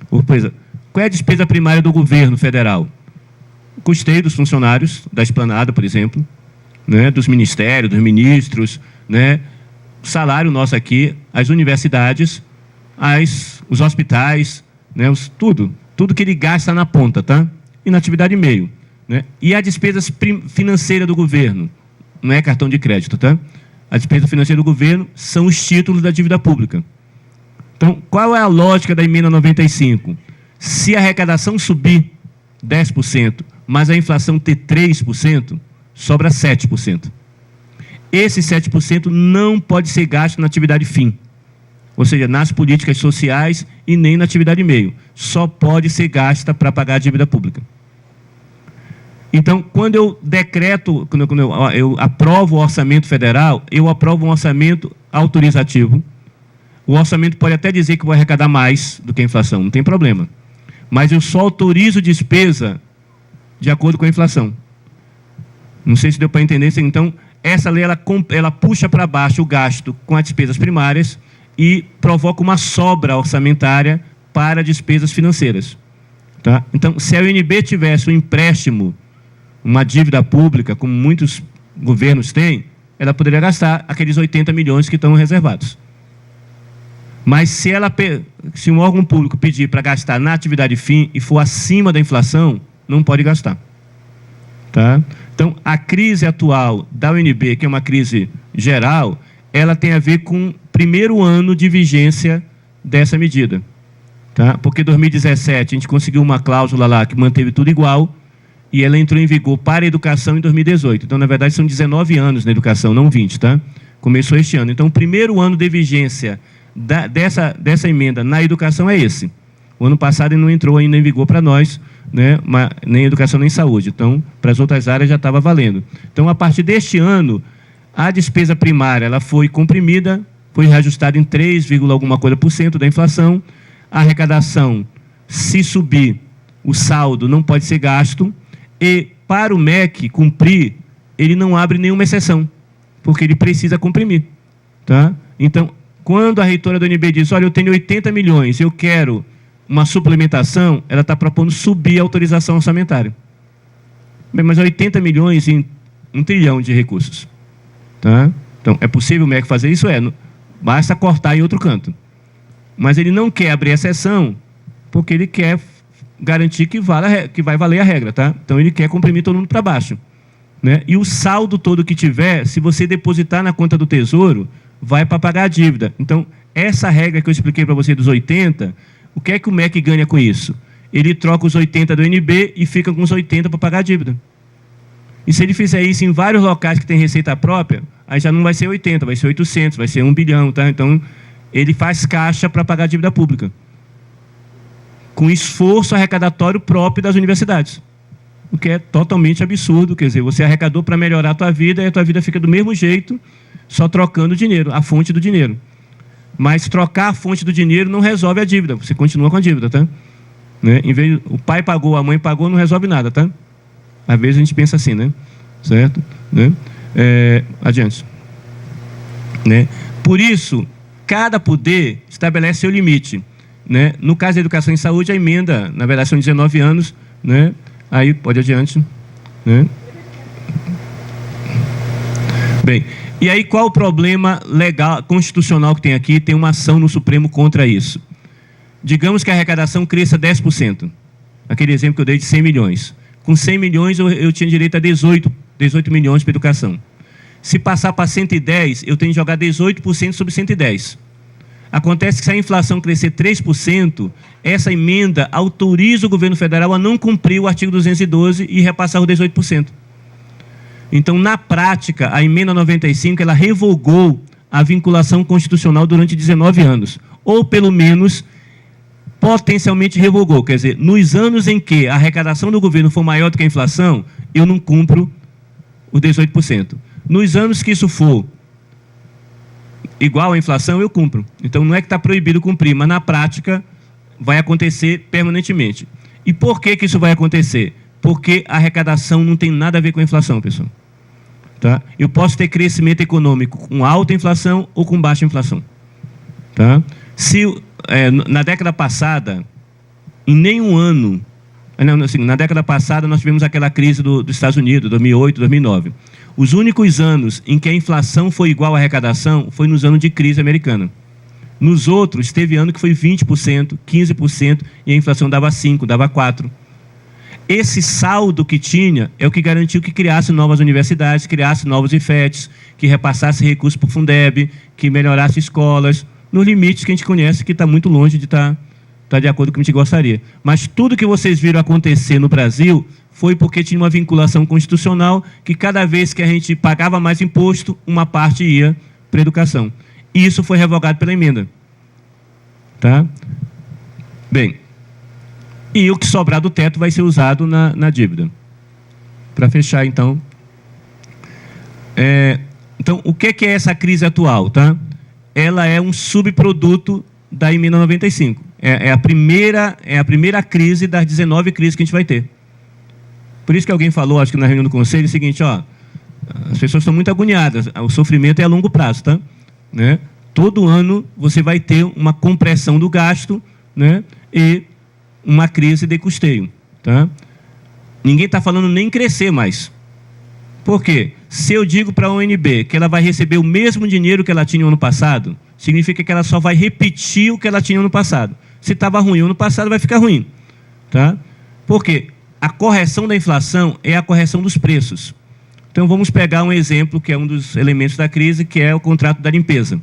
Qual é a despesa primária do governo federal? O custeio dos funcionários, da esplanada, por exemplo, né, dos ministérios, dos ministros, né, o salário nosso aqui, as universidades, os hospitais, né, tudo que ele gasta na ponta, tá? E na atividade meio. Né? E a despesa financeira do governo, não é cartão de crédito, tá? A despesa financeira do governo são os títulos da dívida pública. Então, qual é a lógica da emenda 95? Se a arrecadação subir 10%, mas a inflação ter 3%, sobra 7%. Esse 7% não pode ser gasto na atividade fim, ou seja, nas políticas sociais e nem na atividade meio. Só pode ser gasta para pagar a dívida pública. Então, quando eu decreto, quando eu aprovo o orçamento federal, eu aprovo um orçamento autorizativo. O orçamento pode até dizer que vou arrecadar mais do que a inflação, não tem problema. Mas eu só autorizo despesa de acordo com a inflação. Não sei se deu para entender. Então, essa lei ela puxa para baixo o gasto com as despesas primárias e provoca uma sobra orçamentária para despesas financeiras. Tá? Então, se a UNB tivesse um empréstimo, uma dívida pública, como muitos governos têm, ela poderia gastar aqueles 80 milhões que estão reservados. Mas se um órgão público pedir para gastar na atividade fim e for acima da inflação, não pode gastar. Tá? Então, a crise atual da UNB, que é uma crise geral, ela tem a ver com o primeiro ano de vigência dessa medida. Tá? Porque em 2017 a gente conseguiu uma cláusula lá que manteve tudo igual, e ela entrou em vigor para a educação em 2018. Então, na verdade, são 19 anos na educação, não 20, tá? Começou este ano. Então, o primeiro ano de vigência dessa emenda na educação é esse. O ano passado ele não entrou ainda em vigor para nós, né? Nem educação nem saúde. Então, para as outras áreas já estava valendo. Então, a partir deste ano, a despesa primária ela foi comprimida, foi reajustada em 3, alguma coisa por cento da inflação. A arrecadação, se subir, o saldo não pode ser gasto. E para o MEC cumprir, ele não abre nenhuma exceção, porque ele precisa comprimir. Tá? Então, quando a reitora da UNB diz, olha, eu tenho 80 milhões, eu quero uma suplementação, ela está propondo subir a autorização orçamentária. Bem, mas 80 milhões em 1 trilhão de recursos. Tá? Então, é possível o MEC fazer isso? Basta cortar em outro canto. Mas ele não quer abrir exceção, porque ele quer garantir que vai valer a regra, tá? Então ele quer comprimir todo mundo para baixo. né? E o saldo todo que tiver, se você depositar na conta do Tesouro, vai para pagar a dívida. Então, essa regra que eu expliquei para você dos 80, o que é que o MEC ganha com isso? Ele troca os 80 do NB e fica com os 80 para pagar a dívida. E se ele fizer isso em vários locais que tem receita própria, aí já não vai ser 80, vai ser 800, vai ser 1 bilhão, tá? Então, ele faz caixa para pagar a dívida pública, com esforço arrecadatório próprio das universidades. O que é totalmente absurdo, quer dizer, você arrecadou para melhorar a tua vida e a tua vida fica do mesmo jeito, só trocando o dinheiro, a fonte do dinheiro. Mas trocar a fonte do dinheiro não resolve a dívida, você continua com a dívida, tá? Né? Em vez, o pai pagou, a mãe pagou, não resolve nada, tá? Às vezes a gente pensa assim, né? Certo? Né? Adiante. Né? Por isso, cada poder estabelece seu limite. Né? No caso da educação e saúde, a emenda, na verdade, são 19 anos, né? Aí, pode adiante. Né? Bem, e aí qual o problema legal, constitucional que tem aqui? Tem uma ação no Supremo contra isso. Digamos que a arrecadação cresça 10%. Aquele exemplo que eu dei de 100 milhões. Com 100 milhões eu tinha direito a 18 milhões para educação. Se passar para 110, eu tenho que jogar 18% sobre 110. Acontece que se a inflação crescer 3%, essa emenda autoriza o governo federal a não cumprir o artigo 212 e repassar os 18%. Então, na prática, a emenda 95, ela revogou a vinculação constitucional durante 19 anos. Ou, pelo menos, potencialmente revogou. Quer dizer, nos anos em que a arrecadação do governo for maior do que a inflação, eu não cumpro os 18%. Nos anos que isso for igual à inflação, eu cumpro. Então, não é que está proibido cumprir, mas na prática vai acontecer permanentemente. E por que isso vai acontecer? Porque a arrecadação não tem nada a ver com a inflação, pessoal. Tá? Eu posso ter crescimento econômico com alta inflação ou com baixa inflação. Tá? Se, na década passada, em nenhum ano, na década passada nós tivemos aquela crise dos Estados Unidos, 2008, 2009. Os únicos anos em que a inflação foi igual à arrecadação foi nos anos de crise americana. Nos outros, teve ano que foi 20%, 15%, e a inflação dava 5%, dava 4%. Esse saldo que tinha é o que garantiu que criasse novas universidades, criasse novos IFETs, que repassasse recursos para o Fundeb, que melhorasse escolas, nos limites que a gente conhece, que está muito longe de estar de acordo com o que a gente gostaria. Mas tudo que vocês viram acontecer no Brasil foi porque tinha uma vinculação constitucional que cada vez que a gente pagava mais imposto, uma parte ia para a educação. E isso foi revogado pela emenda. Tá? Bem, e o que sobrar do teto vai ser usado na dívida. Para fechar, então. Então, o que é essa crise atual? Tá? Ela é um subproduto da emenda 95. É a primeira crise das 19 crises que a gente vai ter. Por isso que alguém falou, acho que na reunião do conselho, é o seguinte, ó, as pessoas estão muito agoniadas, o sofrimento é a longo prazo, tá? Né? Todo ano você vai ter uma compressão do gasto, né? E uma crise de custeio, tá? Ninguém está falando nem crescer mais. Por quê? Se eu digo para a UNB que ela vai receber o mesmo dinheiro que ela tinha no ano passado, significa que ela só vai repetir o que ela tinha no ano passado. Se estava ruim no ano passado, vai ficar ruim, tá? Por quê? A correção da inflação é a correção dos preços. Então, vamos pegar um exemplo que é um dos elementos da crise, que é o contrato da limpeza.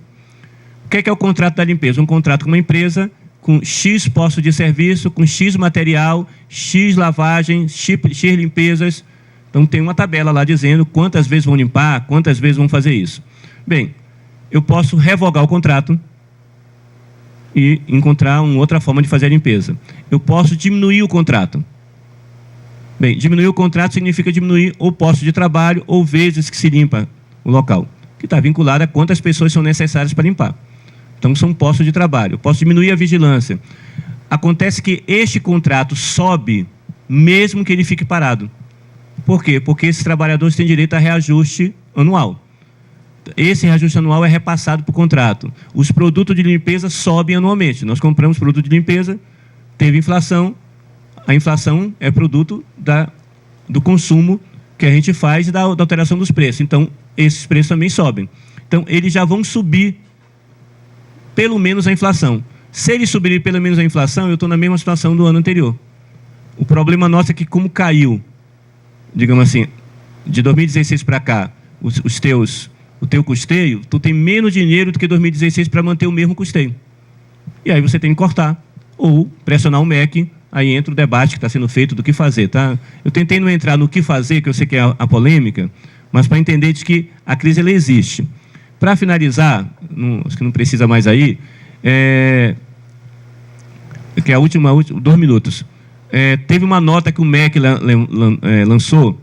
O que é o contrato da limpeza? Um contrato com uma empresa com X postos de serviço, com X material, X lavagem, X limpezas. Então, tem uma tabela lá dizendo quantas vezes vão limpar, quantas vezes vão fazer isso. Bem, eu posso revogar o contrato e encontrar uma outra forma de fazer a limpeza. Eu posso diminuir o contrato. Bem, diminuir o contrato significa diminuir o posto de trabalho ou vezes que se limpa o local, que está vinculado a quantas pessoas são necessárias para limpar. Então, são postos de trabalho. Eu posso diminuir a vigilância. Acontece que este contrato sobe mesmo que ele fique parado. Por quê? Porque esses trabalhadores têm direito a reajuste anual. Esse reajuste anual é repassado para o contrato. Os produtos de limpeza sobem anualmente. Nós compramos produto de limpeza, teve inflação. A inflação é produto do consumo que a gente faz e da alteração dos preços. Então, esses preços também sobem. Então, eles já vão subir pelo menos a inflação. Se eles subirem pelo menos a inflação, eu estou na mesma situação do ano anterior. O problema nosso é que, como caiu, digamos assim, de 2016 para cá, o teu custeio, tu tem menos dinheiro do que 2016 para manter o mesmo custeio. E aí você tem que cortar, ou pressionar o MEC, aí entra o debate que está sendo feito do que fazer, tá? Eu tentei não entrar no que fazer, que eu sei que é a polêmica, mas para entender de que a crise ela existe. Para finalizar, acho que não precisa mais aí, que é a última 2 minutos. Teve uma nota que o MEC lançou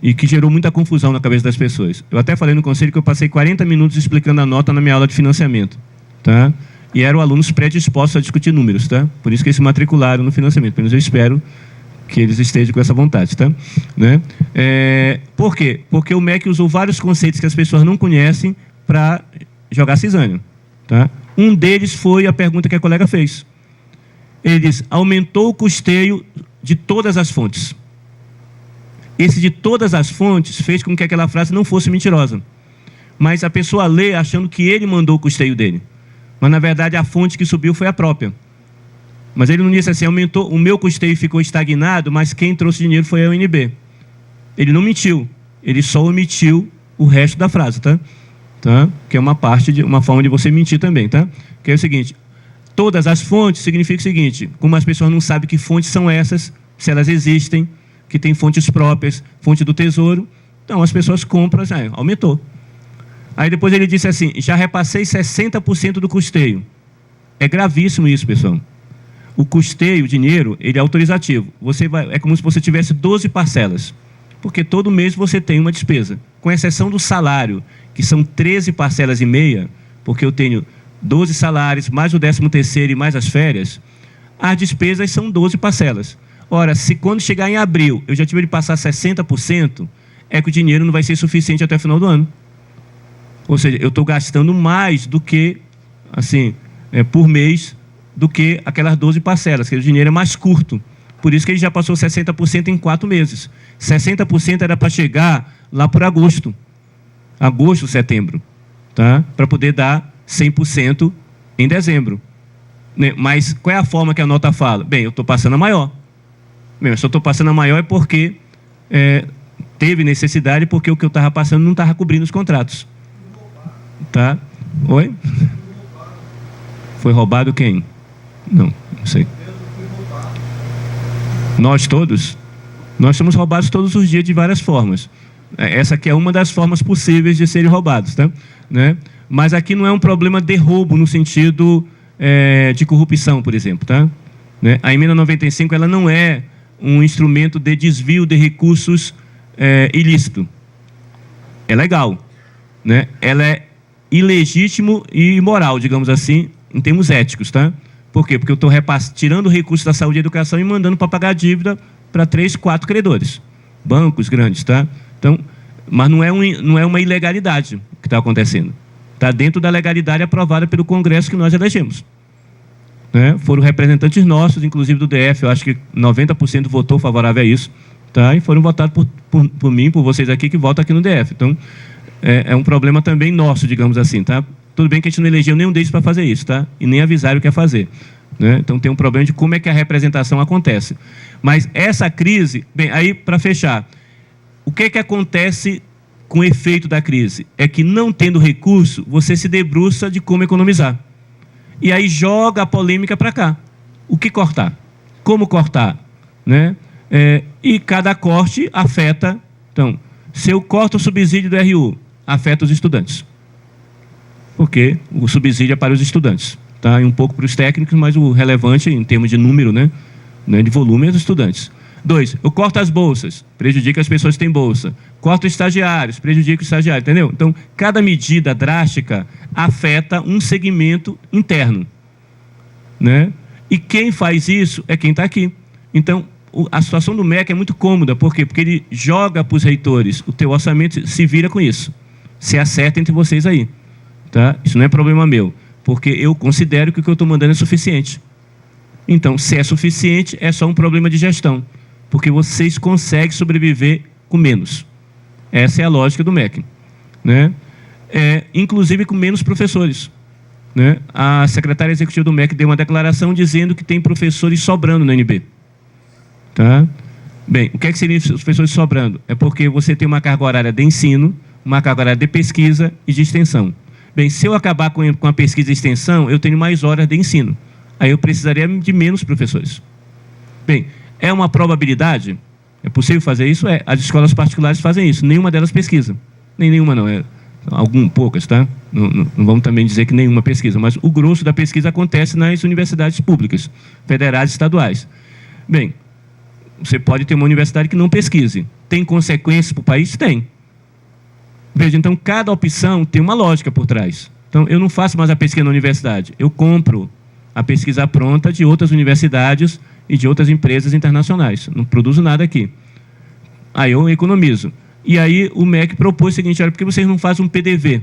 e que gerou muita confusão na cabeça das pessoas. Eu até falei no conselho que eu passei 40 minutos explicando a nota na minha aula de financiamento, tá? E eram alunos predispostos a discutir números, tá? Por isso que eles se matricularam no financiamento. Pelo menos eu espero que eles estejam com essa vontade, tá? Né? Por quê? Porque o MEC usou vários conceitos que as pessoas não conhecem para jogar cisânia, tá? Um deles foi a pergunta que a colega fez. Ele diz, aumentou o custeio de todas as fontes. Esse de todas as fontes fez com que aquela frase não fosse mentirosa. Mas a pessoa lê achando que ele mandou o custeio dele. Mas, na verdade, a fonte que subiu foi a própria. Mas ele não disse assim, aumentou, o meu custeio ficou estagnado, mas quem trouxe dinheiro foi a UNB. Ele não mentiu, ele só omitiu o resto da frase, tá? Que é uma forma de você mentir também, tá? Que é o seguinte, todas as fontes significa o seguinte, como as pessoas não sabem que fontes são essas, se elas existem, que tem fontes próprias, fonte do Tesouro, então as pessoas compram, aumentou. Aí depois ele disse assim, já repassei 60% do custeio. É gravíssimo isso, pessoal. O custeio, o dinheiro, ele é autorizativo. É como se você tivesse 12 parcelas, porque todo mês você tem uma despesa, com exceção do salário, que são 13 parcelas e meia, porque eu tenho 12 salários, mais o 13º e mais as férias, as despesas são 12 parcelas. Ora, se quando chegar em abril eu já tiver de passar 60%, é que o dinheiro não vai ser suficiente até o final do ano. Ou seja, eu estou gastando mais do que, assim, por mês, do que aquelas 12 parcelas, que o dinheiro é mais curto. Por isso que ele já passou 60% em 4 meses. 60% era para chegar lá por agosto, setembro, tá? Para poder dar 100% em dezembro. Mas qual é a forma que a nota fala? Bem, eu estou passando a maior. Bem, se eu estou passando a maior é porque teve necessidade, porque o que eu estava passando não estava cobrindo os contratos. Tá? Oi? Foi roubado quem? Não sei. Nós todos? Nós somos roubados todos os dias de várias formas. Essa aqui é uma das formas possíveis de serem roubados, tá? Né? Mas aqui não é um problema de roubo no sentido de corrupção, por exemplo, tá? Né? A emenda 95 ela não é um instrumento de desvio de recursos ilícito. É legal, né? Ela é ilegítimo e imoral, digamos assim, em termos éticos, tá? Por quê? Porque eu estou tirando recursos da saúde e educação e mandando para pagar dívida para 3, 4 credores, bancos grandes, tá? Então, mas não é uma ilegalidade que está acontecendo. Está dentro da legalidade aprovada pelo Congresso que nós elegemos. Né? Foram representantes nossos, inclusive do DF, eu acho que 90% votou favorável a isso, tá? E foram votados por mim, por vocês aqui, que votam aqui no DF. Então, é um problema também nosso, digamos assim, tá? Tudo bem que a gente não elegeu nenhum deles para fazer isso, tá? E nem avisaram o que é fazer. Né? Então, tem um problema de como é que a representação acontece. Mas essa crise, bem, aí, para fechar, o que é que acontece com o efeito da crise? É que, não tendo recurso, você se debruça de como economizar. E aí joga a polêmica para cá. O que cortar? Como cortar? Né? E cada corte afeta... Então, se eu corto o subsídio do RU, afeta os estudantes. Porque o subsídio é para os estudantes. Tá? E um pouco para os técnicos, mas o relevante em termos de número, né, de volume, é dos estudantes. 2, eu corto as bolsas, prejudica as pessoas que têm bolsa. Corto estagiários, prejudica os estagiários, entendeu? Então, cada medida drástica afeta um segmento interno. Né? E quem faz isso é quem está aqui. Então, a situação do MEC é muito cômoda. Por quê? Porque ele joga para os reitores, o teu orçamento se vira com isso. Se acerta entre vocês aí. Tá? Isso não é problema meu, porque eu considero que o que eu estou mandando é suficiente. Então, se é suficiente, é só um problema de gestão, porque vocês conseguem sobreviver com menos. Essa é a lógica do MEC. Né? Inclusive com menos professores. Né? A secretária executiva do MEC deu uma declaração dizendo que tem professores sobrando na UNB. Tá? Bem, o que é que seriam os professores sobrando? É porque você tem uma carga horária de ensino, uma carga horária de pesquisa e de extensão. Bem, se eu acabar com a pesquisa e extensão, eu tenho mais horas de ensino. Aí eu precisaria de menos professores. Bem, é uma probabilidade? É possível fazer isso? É. As escolas particulares fazem isso. Nenhuma delas pesquisa. Nenhuma não. Poucas, tá? Não vamos também dizer que nenhuma pesquisa, mas o grosso da pesquisa acontece nas universidades públicas, federais e estaduais. Bem, você pode ter uma universidade que não pesquise. Tem consequências para o país? Tem. Veja, então, cada opção tem uma lógica por trás. Então, eu não faço mais a pesquisa na universidade. Eu compro a pesquisa pronta de outras universidades e de outras empresas internacionais. Não produzo nada aqui. Aí eu economizo. E aí o MEC propôs o seguinte: olha, por que vocês não fazem um PDV,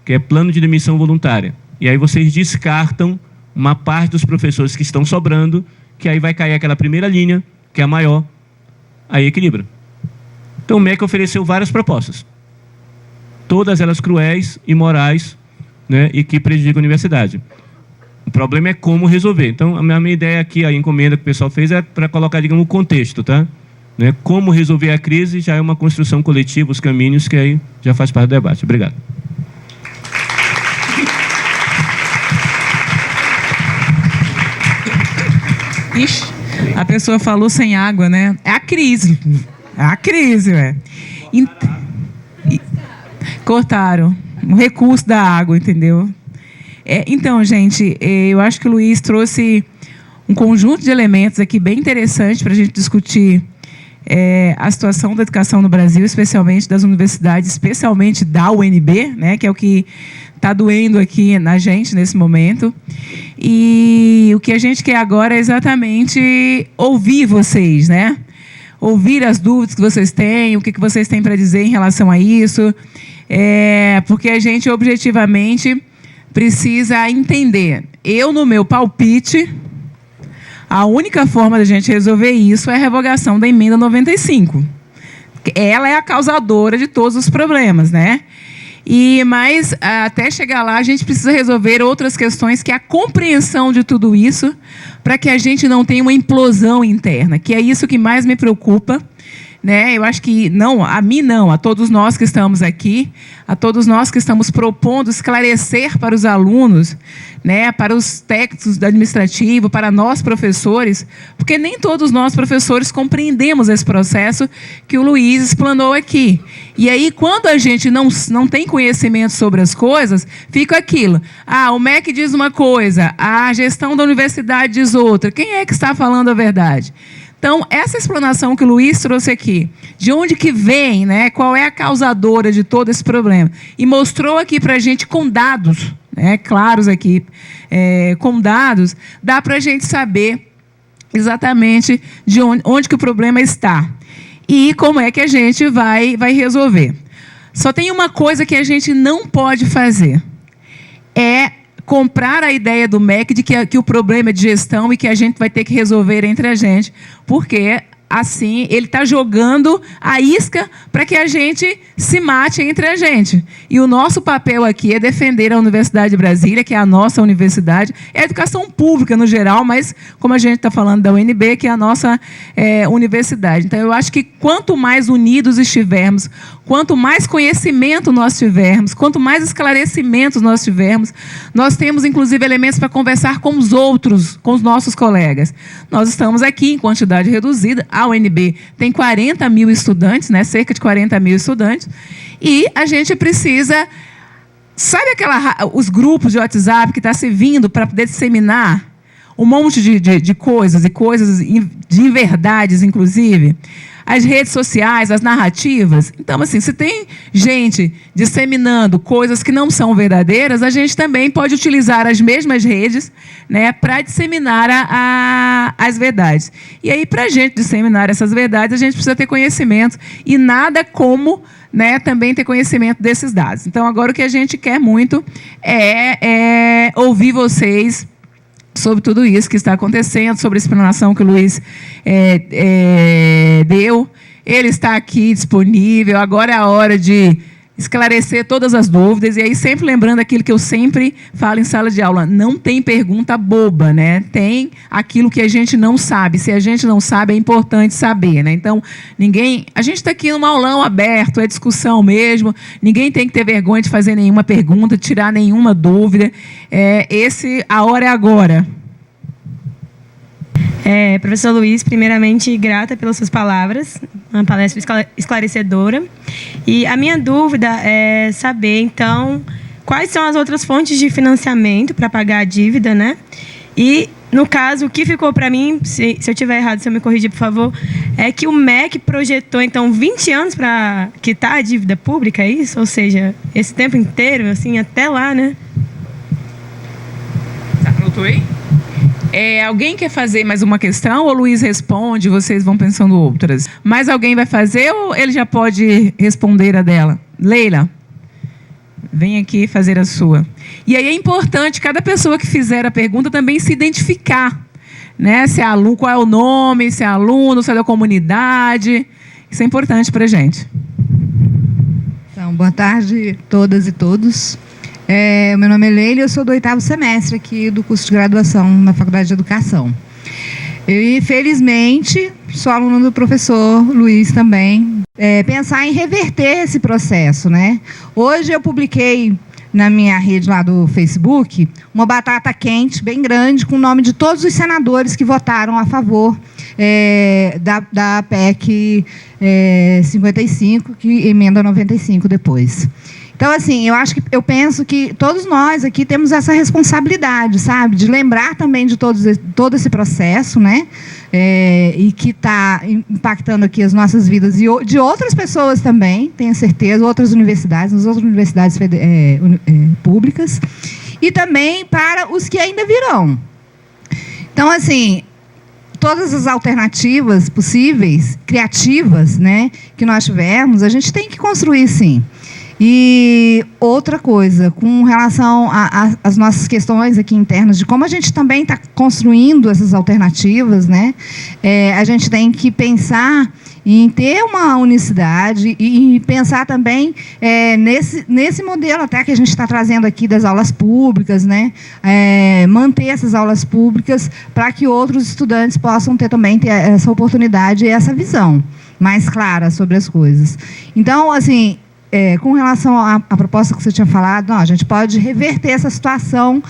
que é Plano de Demissão Voluntária? E aí vocês descartam uma parte dos professores que estão sobrando, que aí vai cair aquela primeira linha, que é a maior, aí equilibra. Então o MEC ofereceu várias propostas. Todas elas cruéis, imorais, né, e que prejudicam a universidade. O problema é como resolver. Então, a minha ideia aqui, a encomenda que o pessoal fez, é para colocar, digamos, o contexto, tá? Né? Como resolver a crise já é uma construção coletiva, os caminhos, que aí já faz parte do debate. Obrigado. Ixi, a pessoa falou sem água, né? É a crise. É a crise, ué. Cortaram o recurso da água, entendeu? Então, gente, eu acho que o Luiz trouxe um conjunto de elementos aqui bem interessante para a gente discutir a situação da educação no Brasil, especialmente das universidades, especialmente da UNB, né, que é o que está doendo aqui na gente nesse momento. E o que a gente quer agora é exatamente ouvir vocês, né? Ouvir as dúvidas que vocês têm, o que vocês têm para dizer em relação a isso, porque a gente objetivamente precisa entender. Eu, no meu palpite, a única forma da gente resolver isso é a revogação da emenda 95. Ela é a causadora de todos os problemas, né? Mas, até chegar lá, a gente precisa resolver outras questões, que é a compreensão de tudo isso, para que a gente não tenha uma implosão interna, que é isso que mais me preocupa, né? Eu acho que, não, a mim não, a todos nós que estamos aqui, a todos nós que estamos propondo esclarecer para os alunos, né, para os técnicos do administrativo, para nós professores, porque nem todos nós professores compreendemos esse processo que o Luiz explanou aqui. E aí, quando a gente não tem conhecimento sobre as coisas, fica aquilo. O MEC diz uma coisa, a gestão da universidade diz outra. Quem é que está falando a verdade? Então, essa explanação que o Luiz trouxe aqui, de onde que vem, né, qual é a causadora de todo esse problema, e mostrou aqui para a gente com dados, né, claros aqui, com dados, dá para a gente saber exatamente de onde que o problema está e como é que a gente vai resolver. Só tem uma coisa que a gente não pode fazer, comprar a ideia do MEC de que o problema é de gestão e que a gente vai ter que resolver entre a gente, porque, assim, ele está jogando a isca para que a gente se mate entre a gente. E o nosso papel aqui é defender a Universidade de Brasília, que é a nossa universidade, é a educação pública no geral, mas, como a gente está falando da UNB, que é a nossa universidade. Então, eu acho que quanto mais unidos estivermos, quanto mais conhecimento nós tivermos, quanto mais esclarecimentos nós tivermos, nós temos, inclusive, elementos para conversar com os outros, com os nossos colegas. Nós estamos aqui em quantidade reduzida. A UNB tem 40 mil estudantes, né, cerca de 40 mil estudantes, e a gente precisa... Sabe os grupos de WhatsApp que está servindo para poder disseminar um monte de coisas, e coisas de inverdades, inclusive? As redes sociais, as narrativas. Então, assim, se tem gente disseminando coisas que não são verdadeiras, a gente também pode utilizar as mesmas redes, né, para disseminar as verdades. E aí, para a gente disseminar essas verdades, a gente precisa ter conhecimento, e nada como, né, também ter conhecimento desses dados. Então, agora o que a gente quer muito é ouvir vocês sobre tudo isso que está acontecendo, sobre a explanação que o Luiz deu. Ele está aqui disponível. Agora é a hora de esclarecer todas as dúvidas, e aí sempre lembrando aquilo que eu sempre falo em sala de aula, não tem pergunta boba, né? Tem aquilo que a gente não sabe. Se a gente não sabe, é importante saber, né? Então, a gente está aqui num aulão aberto, é discussão mesmo, ninguém tem que ter vergonha de fazer nenhuma pergunta, tirar nenhuma dúvida. A hora é agora. Professor Luiz, primeiramente, grata pelas suas palavras, uma palestra esclarecedora. E a minha dúvida é saber, então, quais são as outras fontes de financiamento para pagar a dívida, né? E, no caso, o que ficou para mim, se eu estiver errado, se eu me corrigir, por favor, é que o MEC projetou, então, 20 anos para quitar a dívida pública, é isso? Ou seja, esse tempo inteiro, assim, até lá, né? Anotou aí? Alguém quer fazer mais uma questão? Ou o Luiz responde, vocês vão pensando outras? Mais alguém vai fazer ou ele já pode responder a dela? Leila, vem aqui fazer a sua. E aí é importante cada pessoa que fizer a pergunta também se identificar, né? Se é aluno, qual é o nome, se é aluno, se é da comunidade. Isso é importante para a gente. Então, boa tarde a todas e todos. Meu nome é Leila e eu sou do 8º semestre aqui do curso de graduação na Faculdade de Educação. E, felizmente, sou aluna do professor Luiz também. Pensar em reverter esse processo, né? Hoje eu publiquei na minha rede lá do Facebook uma batata quente bem grande com o nome de todos os senadores que votaram a favor da PEC 55, que emenda 95 depois. Então, assim, eu penso que todos nós aqui temos essa responsabilidade, sabe? De lembrar também de todo esse processo, né? E que está impactando aqui as nossas vidas e de outras pessoas também, tenho certeza, outras universidades, nas outras universidades públicas, e também para os que ainda virão. Então, assim, todas as alternativas possíveis, criativas, né, que nós tivermos, a gente tem que construir, sim. E outra coisa, com relação às nossas questões aqui internas, de como a gente também está construindo essas alternativas, né? A gente tem que pensar em ter uma unicidade e pensar também nesse modelo até que a gente está trazendo aqui das aulas públicas, né? Manter essas aulas públicas para que outros estudantes possam ter essa oportunidade e essa visão mais clara sobre as coisas. Então, assim, com relação à proposta que você tinha falado, não, a gente pode reverter essa situação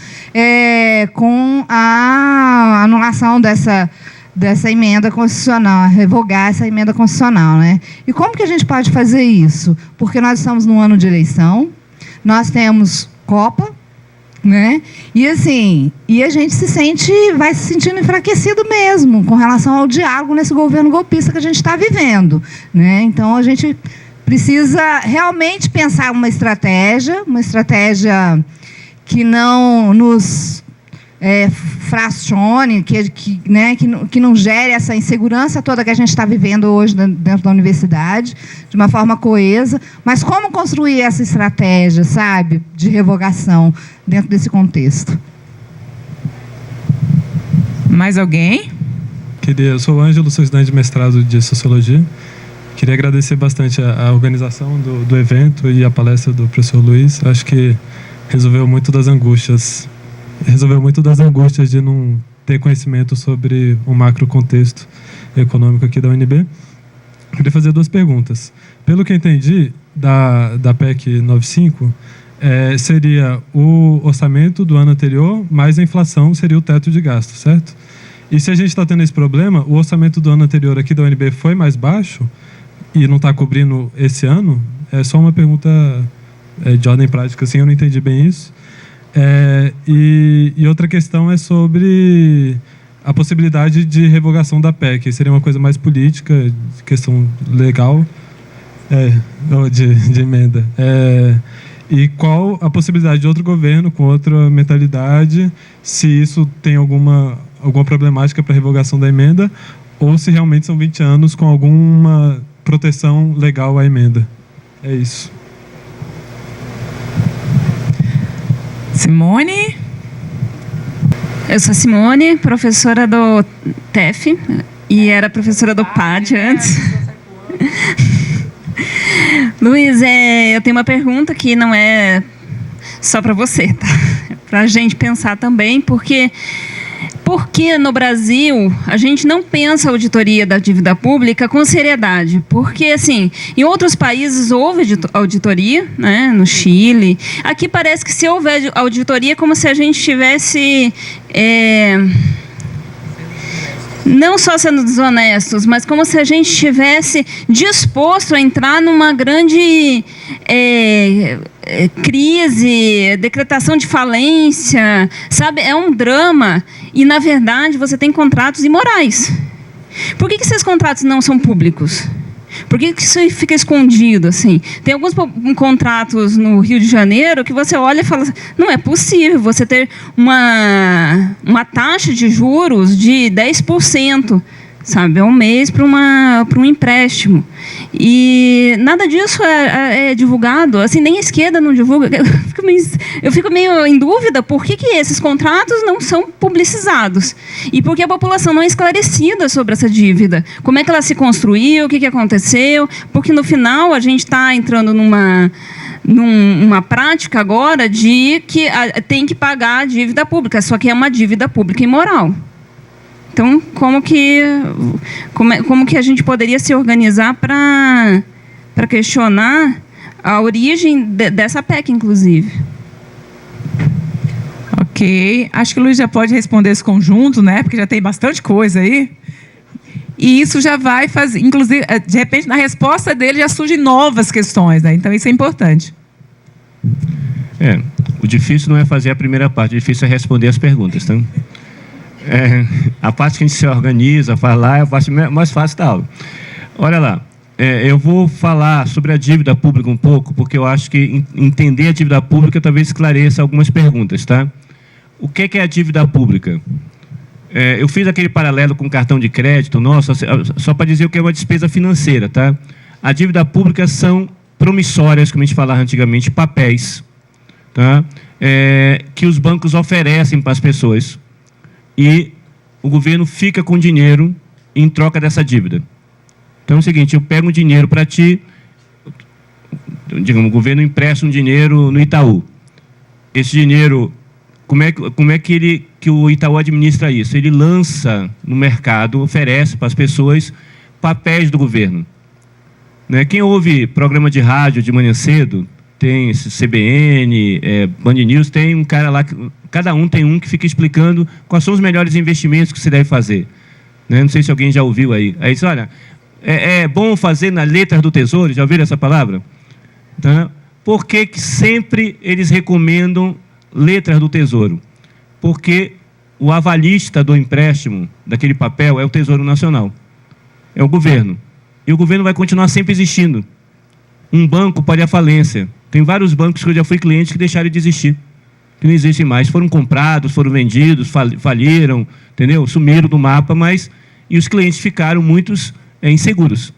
com a anulação dessa emenda constitucional, revogar essa emenda constitucional, né? E como que a gente pode fazer isso? Porque nós estamos num ano de eleição, nós temos Copa, né? E assim, a gente vai se sentindo enfraquecido mesmo com relação ao diálogo nesse governo golpista que a gente está vivendo, né? Então a gente precisa realmente pensar uma estratégia que não nos fracione, que não gere essa insegurança toda que a gente está vivendo hoje dentro da universidade, de uma forma coesa. Mas como construir essa estratégia, sabe, de revogação dentro desse contexto? Mais alguém? Eu sou o Ângelo, sou estudante de mestrado de Sociologia. Queria agradecer bastante a organização do evento e a palestra do professor Luiz. Acho que resolveu muito das angústias de não ter conhecimento sobre o macro contexto econômico aqui da UNB. Queria fazer 2 perguntas. Pelo que eu entendi da PEC 95, seria o orçamento do ano anterior, mais a inflação seria o teto de gasto, certo? E se a gente está tendo esse problema, o orçamento do ano anterior aqui da UNB foi mais baixo e não está cobrindo esse ano? É só uma pergunta de ordem prática, assim, eu não entendi bem isso. E outra questão é sobre a possibilidade de revogação da PEC. Seria uma coisa mais política, questão legal, de emenda. E qual a possibilidade de outro governo com outra mentalidade, se isso tem alguma problemática para a revogação da emenda, ou se realmente são 20 anos com alguma proteção legal à emenda. É isso. Simone? Eu sou Simone, professora do TEF, e era professora do PAD antes. Luiz, eu tenho uma pergunta que não é só para você, tá? É para a gente pensar também, porque no Brasil a gente não pensa a auditoria da dívida pública com seriedade? Porque, assim, em outros países houve auditoria, né, no Chile. Aqui parece que se houver auditoria é como se a gente tivesse... não só sendo desonestos, mas como se a gente estivesse disposto a entrar numa grande crise, decretação de falência, sabe? É um drama e, na verdade, você tem contratos imorais. Por que esses contratos não são públicos? Por que isso fica escondido, assim? Tem alguns contratos no Rio de Janeiro que você olha e fala, não é possível você ter uma taxa de juros de 10%, sabe, ao mês para um empréstimo. E nada disso é divulgado, assim, nem a esquerda não divulga. Eu fico meio em dúvida por que esses contratos não são publicizados e por que a população não é esclarecida sobre essa dívida. Como é que ela se construiu, o que aconteceu, porque no final a gente está entrando numa prática agora de que tem que pagar a dívida pública, só que é uma dívida pública imoral. Então, como que a gente poderia se organizar para questionar a origem dessa PEC, inclusive? Ok. Acho que o Luiz já pode responder esse conjunto, né? Porque já tem bastante coisa aí. E isso já vai fazer... Inclusive, de repente, na resposta dele já surgem novas questões, né? Então, isso é importante. O difícil não é fazer a primeira parte, o difícil é responder as perguntas, tá? A parte que a gente se organiza, falar, é a parte mais fácil da aula. Olha lá, eu vou falar sobre a dívida pública um pouco, porque eu acho que entender a dívida pública talvez esclareça algumas perguntas, tá? O que é a dívida pública? Eu fiz aquele paralelo com cartão de crédito, nossa, só para dizer o que é uma despesa financeira, tá? A dívida pública são promissórias, como a gente falava antigamente, papéis, tá? Que os bancos oferecem para as pessoas. E o governo fica com dinheiro em troca dessa dívida. Então é o seguinte, eu pego um dinheiro para ti, digamos, o governo empresta um dinheiro no Itaú. Esse dinheiro, como é que o Itaú administra isso? Ele lança no mercado, oferece para as pessoas papéis do governo. Né? Quem ouve programa de rádio de manhã cedo, tem esse CBN, Band News, tem um cara lá, cada um tem um que fica explicando quais são os melhores investimentos que você deve fazer. Né? Não sei se alguém já ouviu aí. Aí diz, olha, é bom fazer na letra do tesouro, já ouviram essa palavra? Tá? Por que sempre eles recomendam letras do tesouro? Porque o avalista do empréstimo, daquele papel, é o Tesouro Nacional. É o governo. E o governo vai continuar sempre existindo. Um banco pode ir à falência. Tem vários bancos que eu já fui cliente que deixaram de existir, que não existem mais. Foram comprados, foram vendidos, faliram, entendeu? Sumiram do mapa, e os clientes ficaram muitos inseguros.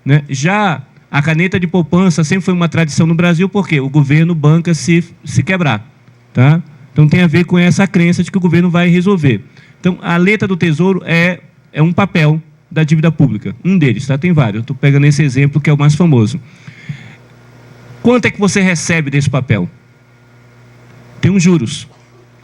Né? Já a caneta de poupança sempre foi uma tradição no Brasil, porque o governo banca se quebrar. Tá? Então tem a ver com essa crença de que o governo vai resolver. Então a letra do Tesouro é um papel da dívida pública, um deles, tá? Tem vários, eu estou pegando esse exemplo que é o mais famoso. Quanto é que você recebe desse papel? Tem uns juros,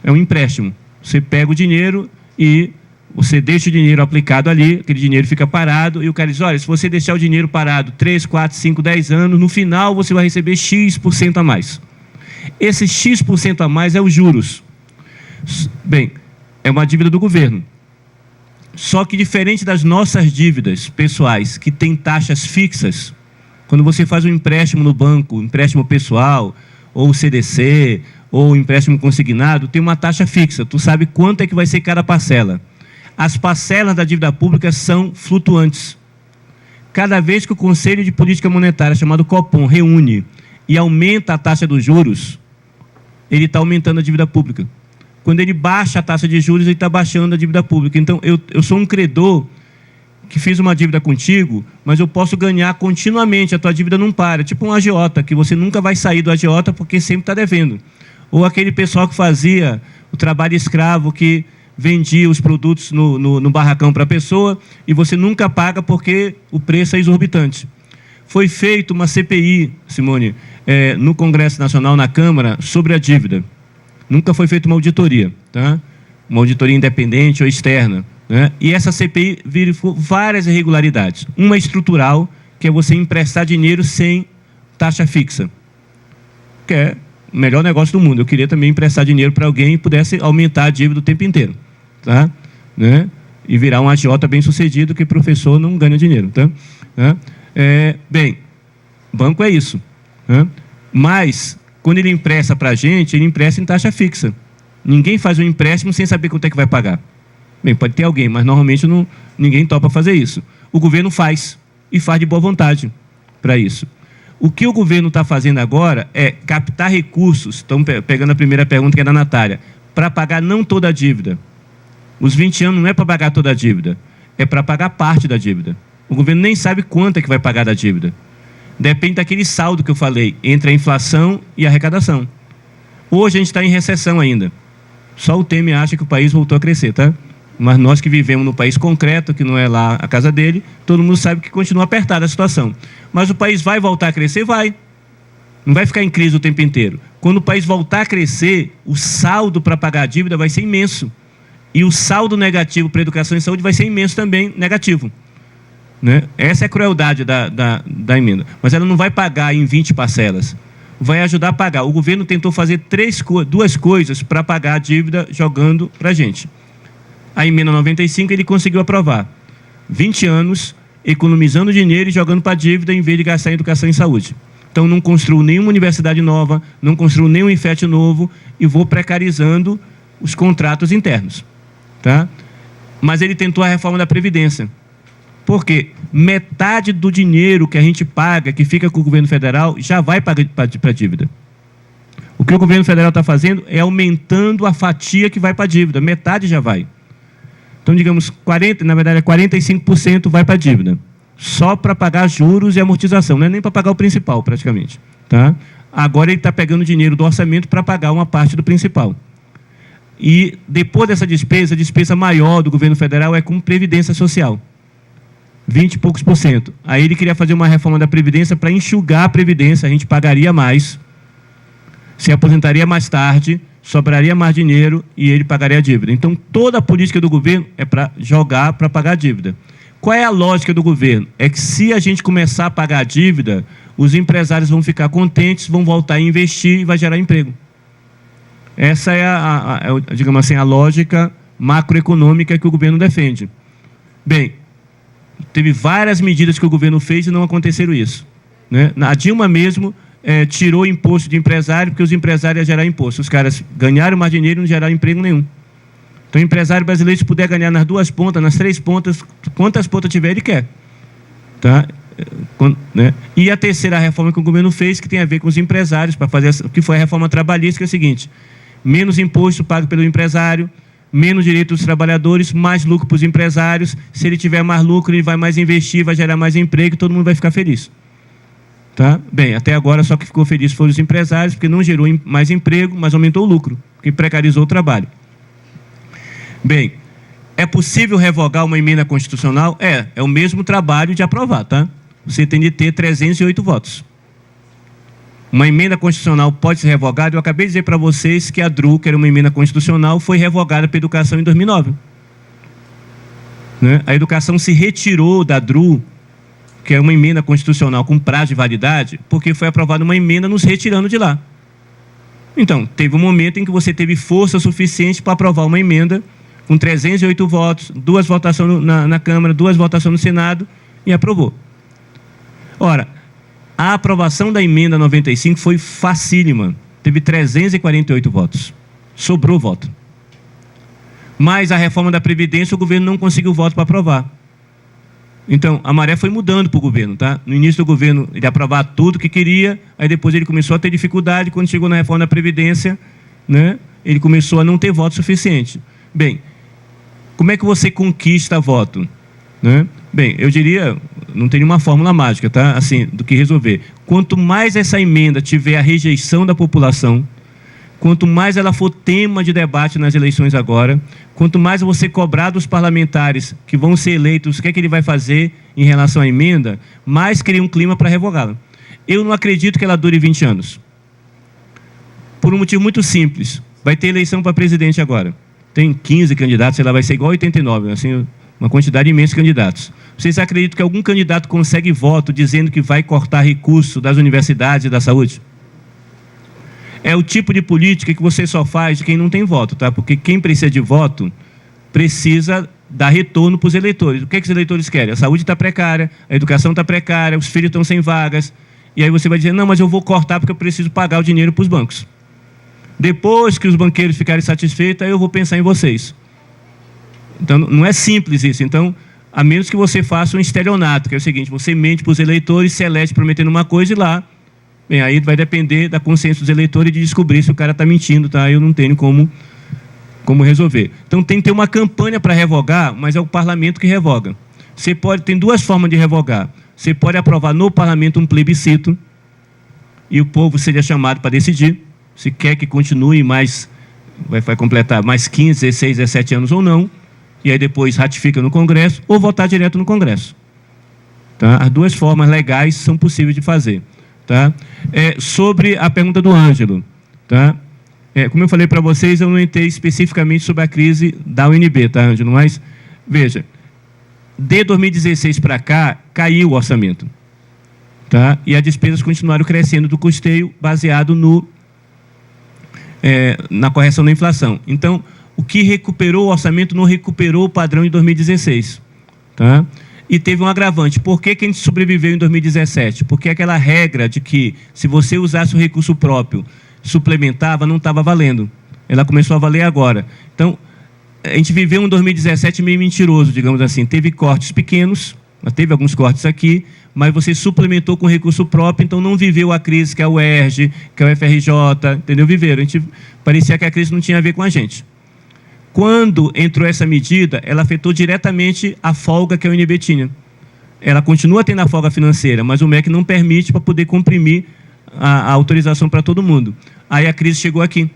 é um empréstimo. Você pega o dinheiro e você deixa o dinheiro aplicado ali, aquele dinheiro fica parado, e o cara diz, olha, se você deixar o dinheiro parado 3, 4, 5, 10 anos, no final você vai receber X% a mais. Esse X% a mais é os juros. Bem, é uma dívida do governo. Só que diferente das nossas dívidas pessoais, que têm taxas fixas, quando você faz um empréstimo no banco, empréstimo pessoal, ou CDC, ou empréstimo consignado, tem uma taxa fixa. Tu sabe quanto é que vai ser cada parcela. As parcelas da dívida pública são flutuantes. Cada vez que o Conselho de Política Monetária, chamado Copom, reúne e aumenta a taxa dos juros, ele está aumentando a dívida pública. Quando ele baixa a taxa de juros, ele está baixando a dívida pública. Então, eu sou um credor que fiz uma dívida contigo, mas eu posso ganhar continuamente, a tua dívida não para. Tipo um agiota, que você nunca vai sair do agiota porque sempre está devendo. Ou aquele pessoal que fazia o trabalho escravo, que vendia os produtos no barracão para a pessoa, e você nunca paga porque o preço é exorbitante. Foi feita uma CPI, Simone, no Congresso Nacional, na Câmara, sobre a dívida. Nunca foi feita uma auditoria, tá? Uma auditoria independente ou externa, né? E essa CPI verificou várias irregularidades. Uma estrutural, que é você emprestar dinheiro sem taxa fixa, que é o melhor negócio do mundo. Eu queria também emprestar dinheiro para alguém e pudesse aumentar a dívida o tempo inteiro, tá? Né? E virar um agiota bem-sucedido, que professor não ganha dinheiro, tá? Bem, banco é isso, né? Mas, quando ele empresta para a gente, ele empresta em taxa fixa. Ninguém faz um empréstimo sem saber quanto é que vai pagar. Bem, pode ter alguém, mas normalmente ninguém topa fazer isso. O governo faz, e faz de boa vontade para isso. O que o governo está fazendo agora é captar recursos, estão pegando a primeira pergunta, que é da Natália, para pagar não toda a dívida. Os 20 anos não é para pagar toda a dívida, é para pagar parte da dívida. O governo nem sabe quanto é que vai pagar da dívida. Depende daquele saldo que eu falei, entre a inflação e a arrecadação. Hoje a gente está em recessão ainda. Só o Temer acha que o país voltou a crescer, tá? Mas nós que vivemos no país concreto, que não é lá a casa dele, todo mundo sabe que continua apertada a situação. Mas o país vai voltar a crescer? Vai. Não vai ficar em crise o tempo inteiro. Quando o país voltar a crescer, o saldo para pagar a dívida vai ser imenso. E o saldo negativo para educação e saúde vai ser imenso também, negativo. Né? Essa é a crueldade da emenda. Mas ela não vai pagar em 20 parcelas. Vai ajudar a pagar. O governo tentou fazer duas coisas para pagar a dívida jogando para a gente. A emenda 95 ele conseguiu aprovar. 20 anos, economizando dinheiro e jogando para a dívida em vez de gastar em educação e saúde. Então não construiu nenhuma universidade nova, não construiu nenhum IFET novo e vou precarizando os contratos internos. Tá? Mas ele tentou a reforma da Previdência. Por quê? Metade do dinheiro que a gente paga, que fica com o governo federal, já vai para a dívida. O que o governo federal está fazendo é aumentando a fatia que vai para a dívida. Metade já vai. Então, digamos, 45% vai para a dívida. Só para pagar juros e amortização. Não é nem para pagar o principal, praticamente. Tá? Agora ele está pegando dinheiro do orçamento para pagar uma parte do principal. E depois dessa despesa, a despesa maior do governo federal é com Previdência Social. 20 e poucos %. Aí ele queria fazer uma reforma da Previdência para enxugar a Previdência, a gente pagaria mais, se aposentaria mais tarde, sobraria mais dinheiro e ele pagaria a dívida. Então, toda a política do governo é para jogar, para pagar a dívida. Qual é a lógica do governo? É que se a gente começar a pagar a dívida, os empresários vão ficar contentes, vão voltar a investir e vai gerar emprego. Essa é digamos assim, a lógica macroeconômica que o governo defende. Bem, teve várias medidas que o governo fez e não aconteceram isso. Né? A Dilma mesmo tirou imposto de empresário, porque os empresários iam gerar imposto. Os caras ganharam mais dinheiro e não geraram emprego nenhum. Então, o empresário brasileiro, se puder ganhar nas duas pontas, nas três pontas, quantas pontas tiver, ele quer. Tá? Né? E a terceira reforma que o governo fez, que tem a ver com os empresários, para fazer que foi a reforma trabalhista, que é o seguinte: menos imposto pago pelo empresário, menos direito dos trabalhadores, mais lucro para os empresários. Se ele tiver mais lucro, ele vai mais investir, vai gerar mais emprego e todo mundo vai ficar feliz. Tá? Bem, até agora só que ficou feliz foram os empresários, porque não gerou mais emprego, mas aumentou o lucro, porque precarizou o trabalho. Bem, é possível revogar uma emenda constitucional? É o mesmo trabalho de aprovar, tá? Você tem de ter 308 votos. Uma emenda constitucional pode ser revogada. Eu acabei de dizer para vocês que a DRU, que era uma emenda constitucional, foi revogada para a educação em 2009. Né? A educação se retirou da DRU, que é uma emenda constitucional com prazo de validade, porque foi aprovada uma emenda nos retirando de lá. Então, teve um momento em que você teve força suficiente para aprovar uma emenda com 308 votos, 2 votações na Câmara, 2 votações no Senado, e aprovou. Ora, a aprovação da emenda 95 foi facílima. Teve 348 votos. Sobrou voto. Mas a reforma da Previdência, o governo não conseguiu voto para aprovar. Então, a maré foi mudando para o governo. Tá? No início do governo, ele aprovar tudo que queria, aí depois ele começou a ter dificuldade. Quando chegou na reforma da Previdência, né, ele começou a não ter voto suficiente. Bem, como é que você conquista voto? Né? Bem, eu diria, não tem nenhuma fórmula mágica, tá? Assim, do que resolver. Quanto mais essa emenda tiver a rejeição da população, quanto mais ela for tema de debate nas eleições agora, quanto mais você cobrar dos parlamentares que vão ser eleitos, o que é que ele vai fazer em relação à emenda, mais cria um clima para revogá-la. Eu não acredito que ela dure 20 anos. Por um motivo muito simples. Vai ter eleição para presidente agora. Tem 15 candidatos, ela vai ser igual a 89, assim, uma quantidade imensa de candidatos. Vocês acreditam que algum candidato consegue voto dizendo que vai cortar recurso das universidades e da saúde? É o tipo de política que você só faz de quem não tem voto, tá? Porque quem precisa de voto precisa dar retorno para os eleitores. O que é que os eleitores querem? A saúde está precária, a educação está precária, os filhos estão sem vagas. E aí você vai dizer, não, mas eu vou cortar porque eu preciso pagar o dinheiro para os bancos. Depois que os banqueiros ficarem satisfeitos, aí eu vou pensar em vocês. Então, não é simples isso. Então, a menos que você faça um estelionato, que é o seguinte, você mente para os eleitores, se elege prometendo uma coisa e lá, bem, aí vai depender da consciência dos eleitores de descobrir se o cara está mentindo, tá? Eu não tenho como resolver. Então, tem que ter uma campanha para revogar, mas é o parlamento que revoga. Tem duas formas de revogar. Você pode aprovar no parlamento um plebiscito e o povo seria chamado para decidir se quer que continue mais, vai completar mais 15, 16, 17 anos ou não, e aí depois ratifica no Congresso, ou votar direto no Congresso. Tá? As duas formas legais são possíveis de fazer. Tá? Sobre a pergunta do Ângelo, tá? Como eu falei para vocês, eu não entrei especificamente sobre a crise da UNB, tá, Ângelo? Mas, veja, de 2016 para cá, caiu o orçamento. Tá? E as despesas continuaram crescendo do custeio baseado na correção da inflação. Então, o que recuperou o orçamento não recuperou o padrão de 2016. Tá? E teve um agravante. Por que a gente sobreviveu em 2017? Porque aquela regra de que, se você usasse o recurso próprio, suplementava, não estava valendo. Ela começou a valer agora. Então, a gente viveu um 2017 meio mentiroso, digamos assim. Teve cortes pequenos, teve alguns cortes aqui, mas você suplementou com recurso próprio, então não viveu a crise que é o UERJ, que é o FRJ, entendeu? Viveram. Parecia que a crise não tinha a ver com a gente. Quando entrou essa medida, ela afetou diretamente a folga que a UNB tinha. Ela continua tendo a folga financeira, mas o MEC não permite para poder comprimir a autorização para todo mundo. Aí a crise chegou aqui.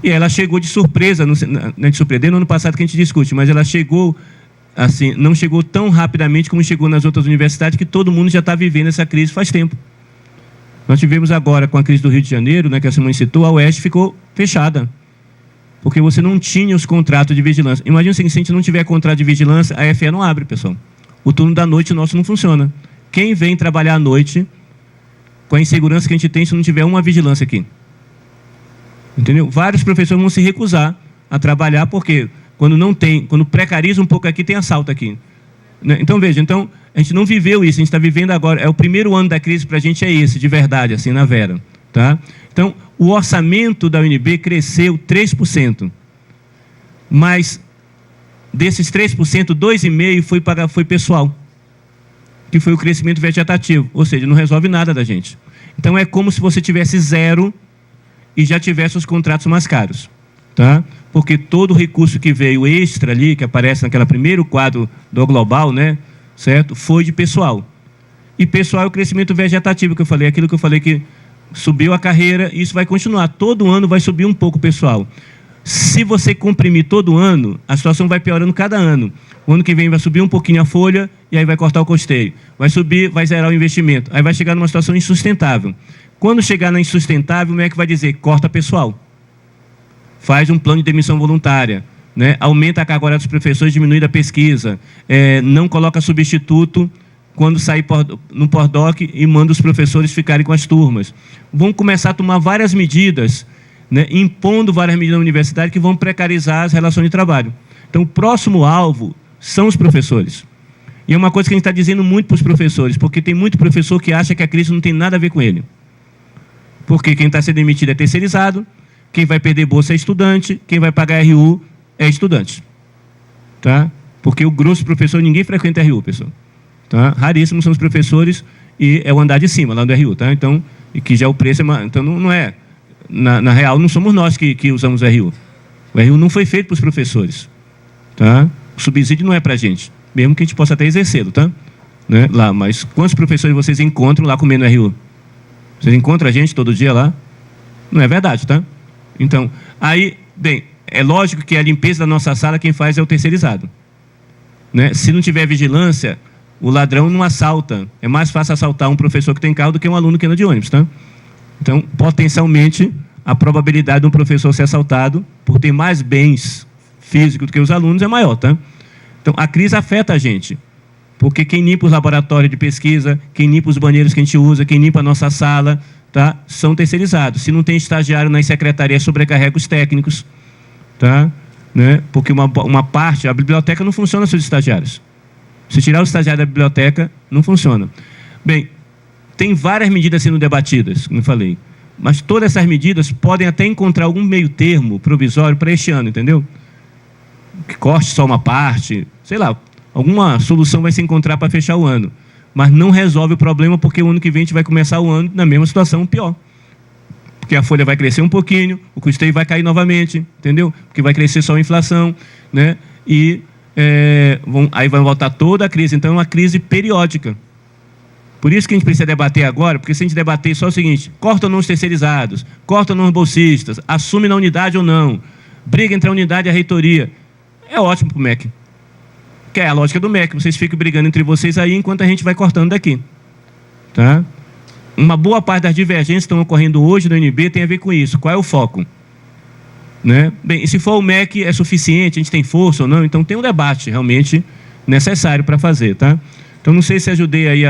E ela chegou de surpresa, não é de surpreender, no ano passado que a gente discute, mas ela chegou, assim, não chegou tão rapidamente como chegou nas outras universidades, que todo mundo já está vivendo essa crise faz tempo. Nós tivemos agora, com a crise do Rio de Janeiro, né, que a Simone citou, a UERJ ficou fechada. Porque você não tinha os contratos de vigilância. Imagina o seguinte, se a gente não tiver contrato de vigilância, a FE não abre, pessoal. O turno da noite nosso não funciona. Quem vem trabalhar à noite, com a insegurança que a gente tem, se não tiver uma vigilância aqui? Entendeu? Vários professores vão se recusar a trabalhar, porque quando precariza um pouco aqui, tem assalto aqui. Né? Então, veja, a gente não viveu isso, a gente está vivendo agora. O primeiro ano da crise para a gente é esse, de verdade, assim, na Vera. Tá? Então, o orçamento da UNB cresceu 3%. Mas, desses 3%, 2,5% foi pessoal, que foi o crescimento vegetativo, ou seja, não resolve nada da gente. Então, é como se você tivesse zero e já tivesse os contratos mais caros. Tá? Porque todo o recurso que veio extra ali, que aparece naquele primeiro quadro do global, né, certo? Foi de pessoal. E pessoal é o crescimento vegetativo que eu falei, aquilo que eu falei que subiu a carreira, e isso vai continuar. Todo ano vai subir um pouco o pessoal. Se você comprimir todo ano, a situação vai piorando cada ano. O ano que vem vai subir um pouquinho a folha e aí vai cortar o custeio. Vai subir, vai zerar o investimento. Aí vai chegar numa situação insustentável. Quando chegar na insustentável, o MEC vai dizer, corta pessoal. Faz um plano de demissão voluntária. Né? Aumenta a carga horária dos professores, diminui a pesquisa. Não coloca substituto quando sair no pós-doc e manda os professores ficarem com as turmas. Vão começar a tomar várias medidas, né, impondo várias medidas na universidade que vão precarizar as relações de trabalho. Então, o próximo alvo são os professores. E é uma coisa que a gente está dizendo muito para os professores, porque tem muito professor que acha que a crise não tem nada a ver com ele. Porque quem está sendo demitido é terceirizado, quem vai perder bolsa é estudante, quem vai pagar RU é estudante. Tá? Porque o grosso professor, ninguém frequenta RU, pessoal. Tá? Raríssimos são os professores e é o andar de cima, lá do RU. Tá? Então, e que já o preço é... Então, não é... Na real, não somos nós que usamos o RU. O RU não foi feito para os professores. Tá? O subsídio não é para a gente, mesmo que a gente possa até exercê-lo. Tá? Né? Lá, mas quantos professores vocês encontram lá comendo RU? Vocês encontram a gente todo dia lá? Não é verdade, tá? Então, aí, bem, é lógico que a limpeza da nossa sala quem faz é o terceirizado, né? Se não tiver vigilância, o ladrão não assalta. É mais fácil assaltar um professor que tem carro do que um aluno que anda de ônibus, tá? Então, potencialmente, a probabilidade de um professor ser assaltado por ter mais bens físicos do que os alunos é maior, tá? Então, a crise afeta a gente, porque quem limpa os laboratórios de pesquisa, quem limpa os banheiros que a gente usa, quem limpa a nossa sala, tá? São terceirizados. Se não tem estagiário nas secretarias, sobrecarrega os técnicos, tá? Né? Porque uma parte, a biblioteca não funciona sem os estagiários. Se tirar o estagiário da biblioteca, não funciona. Bem, tem várias medidas sendo debatidas, como eu falei, mas todas essas medidas podem até encontrar algum meio termo provisório para este ano, entendeu? Que corte só uma parte, sei lá, alguma solução vai se encontrar para fechar o ano, mas não resolve o problema, porque o ano que vem a gente vai começar o ano na mesma situação, pior. Porque a folha vai crescer um pouquinho, o custeio vai cair novamente, entendeu? Porque vai crescer só a inflação, né? E aí vai voltar toda a crise. Então é uma crise periódica. Por isso que a gente precisa debater agora, porque se a gente debater só o seguinte: corta ou não os terceirizados, corta ou não os bolsistas, assume na unidade ou não, briga entre a unidade e a reitoria, é ótimo para o MEC. Que é a lógica do MEC, vocês ficam brigando entre vocês aí enquanto a gente vai cortando daqui. Tá? Uma boa parte das divergências que estão ocorrendo hoje no UNB tem a ver com isso. Qual é o foco? Né? Bem, e se for o MEC é suficiente, a gente tem força ou não, então tem um debate realmente necessário para fazer. Tá? Então não sei se ajudei aí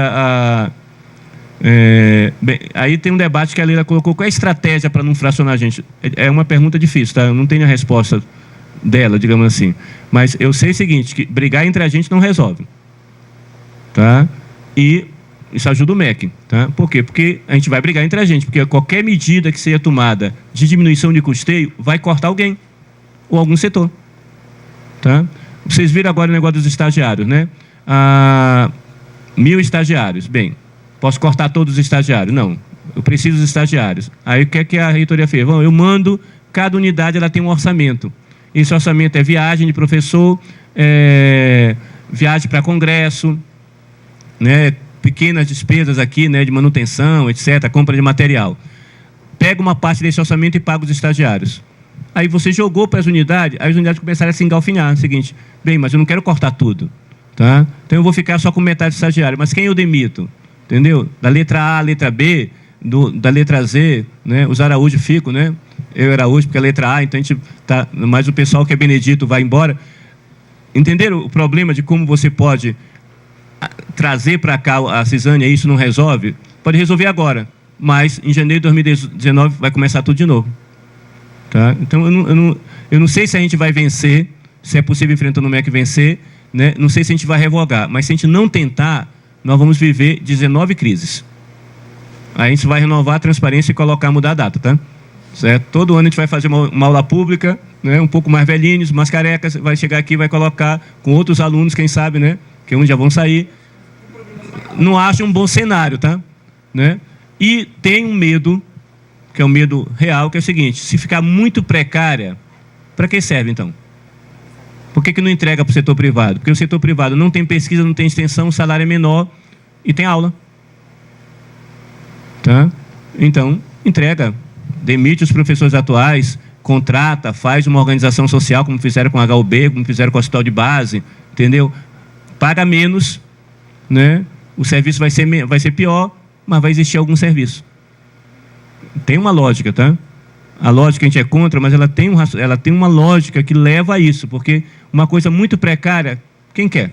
bem, aí tem um debate que a Leila colocou: qual é a estratégia para não fracionar a gente? É uma pergunta difícil, tá? Eu não tenho a resposta dela, digamos assim. Mas eu sei o seguinte, que brigar entre a gente não resolve. Tá? E isso ajuda o MEC. Tá? Por quê? Porque a gente vai brigar entre a gente, porque qualquer medida que seja tomada de diminuição de custeio vai cortar alguém, ou algum setor. Tá? Vocês viram agora o negócio dos estagiários, né? 1.000 estagiários. Bem, posso cortar todos os estagiários? Não. Eu preciso dos estagiários. Aí o que é que a reitoria fez? Bom, eu mando, cada unidade ela tem um orçamento. Esse orçamento é viagem de professor, viagem para congresso, né, pequenas despesas aqui, né, de manutenção, etc., compra de material. Pega uma parte desse orçamento e paga os estagiários. Aí você jogou para as unidades, aí as unidades começaram a se engalfinhar. É o seguinte: bem, mas eu não quero cortar tudo. Tá? Então eu vou ficar só com metade do estagiário. Mas quem eu demito? Entendeu? Da letra A, letra B, da letra Z, né? Os Araújo ficam, né? Eu era hoje porque a letra A, então a gente tá, mas o pessoal que é Benedito vai embora. Entenderam o problema de como você pode trazer para cá a Cisânia e isso não resolve? Pode resolver agora, mas em janeiro de 2019 vai começar tudo de novo. Tá? Então eu não sei se a gente vai vencer, se é possível enfrentando o MEC vencer, né? Não sei se a gente vai revogar, mas se a gente não tentar, nós vamos viver 19 crises. Aí a gente vai renovar a transparência e mudar a data, tá? Certo? Todo ano a gente vai fazer uma aula pública, né? Um pouco mais velhinhos, mais carecas, vai chegar aqui e vai colocar com outros alunos, quem sabe, né? Que uns já vão sair. Não acho um bom cenário, tá? Né? E tem um medo, que é um medo real, que é o seguinte: se ficar muito precária, para que serve então? Por que não entrega para o setor privado? Porque o setor privado não tem pesquisa, não tem extensão, o salário é menor e tem aula. Tá? Então, entrega. Demite os professores atuais, contrata, faz uma organização social, como fizeram com a HUB, como fizeram com o hospital de base, entendeu? Paga menos, né? O serviço vai ser pior, mas vai existir algum serviço. Tem uma lógica, tá? A lógica a gente é contra, mas ela tem uma lógica que leva a isso, porque uma coisa muito precária, quem quer?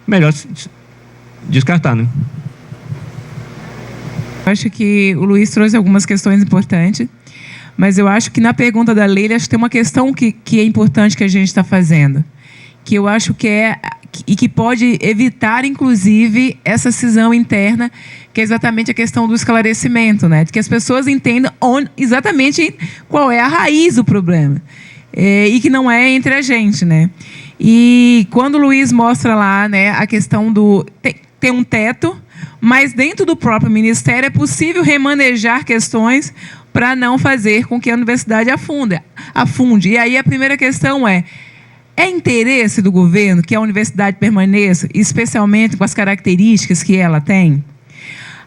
Melhor descartar, né? Acho que o Luiz trouxe algumas questões importantes, mas eu acho que na pergunta da Leila, acho que tem uma questão que é importante que a gente está fazendo, que eu acho que e que pode evitar, inclusive, essa cisão interna, que é exatamente a questão do esclarecimento, né? De que as pessoas entendam exatamente qual é a raiz do problema, e que não é entre a gente, né? E quando o Luiz mostra lá, né, a questão do ter um teto, mas dentro do próprio Ministério é possível remanejar questões para não fazer com que a universidade afunde. E aí a primeira questão é interesse do governo que a universidade permaneça, especialmente com as características que ela tem?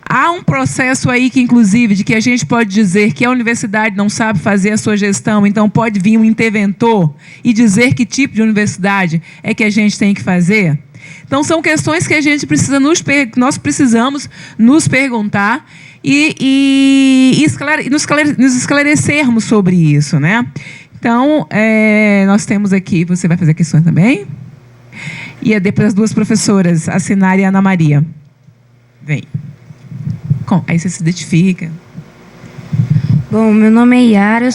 Há um processo aí que, inclusive, de que a gente pode dizer que a universidade não sabe fazer a sua gestão, então pode vir um interventor e dizer que tipo de universidade é que a gente tem que fazer? Então, são questões que a gente precisa nós precisamos nos perguntar e nos esclarecermos sobre isso, né? Então, nós temos aqui, você vai fazer a questão também? E depois as duas professoras, a Sinara e a Ana Maria. Vem. Aí você se identifica. Bom, meu nome é Yara,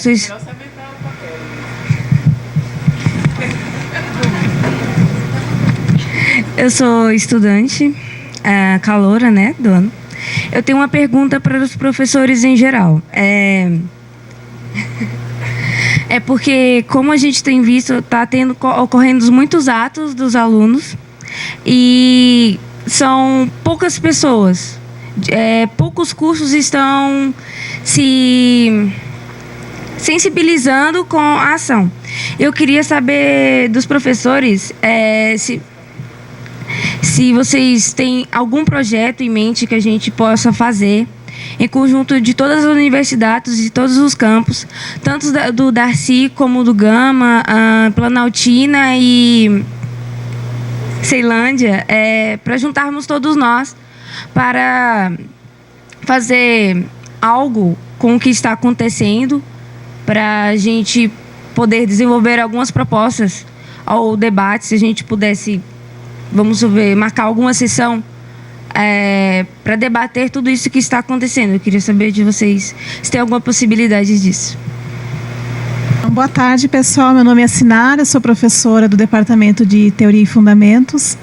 eu sou estudante, caloura, né, do ano. Eu tenho uma pergunta para os professores em geral. É porque, como a gente tem visto, está ocorrendo muitos atos dos alunos e são poucas pessoas. Poucos cursos estão se sensibilizando com a ação. Eu queria saber dos professores se vocês têm algum projeto em mente que a gente possa fazer em conjunto de todas as universidades, de todos os campos, tanto do Darcy como do Gama, Planaltina e Ceilândia, para juntarmos todos nós para fazer algo com o que está acontecendo, para a gente poder desenvolver algumas propostas ao debate, se a gente pudesse, vamos ver, marcar alguma sessão para debater tudo isso que está acontecendo. Eu queria saber de vocês se tem alguma possibilidade disso. Boa tarde, pessoal. Meu nome é Sinara, sou professora do Departamento de Teoria e Fundamentos.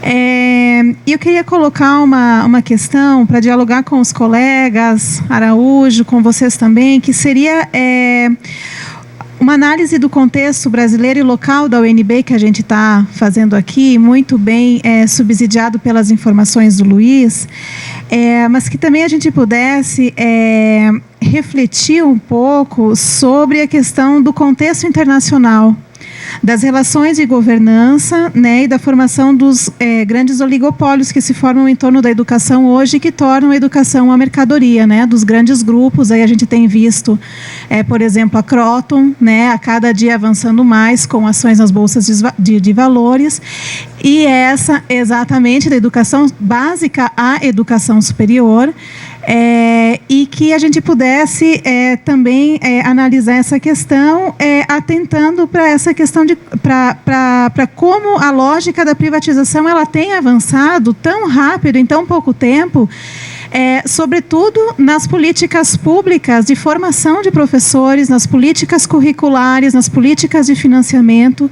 E eu queria colocar uma questão para dialogar com os colegas, Araújo, com vocês também, que seria uma análise do contexto brasileiro e local da UNB que a gente está fazendo aqui, muito bem subsidiado pelas informações do Luiz, mas que também a gente pudesse refletir um pouco sobre a questão do contexto internacional, das relações de governança, né, e da formação dos grandes oligopólios que se formam em torno da educação hoje, que tornam a educação uma mercadoria, né, dos grandes grupos. Aí a gente tem visto, por exemplo, a Croton, né, a cada dia avançando mais com ações nas bolsas de valores, e essa exatamente da educação básica à educação superior, e que a gente pudesse também analisar essa questão, atentando para essa questão para como a lógica da privatização ela tem avançado tão rápido em tão pouco tempo, sobretudo nas políticas públicas de formação de professores, nas políticas curriculares, nas políticas de financiamento,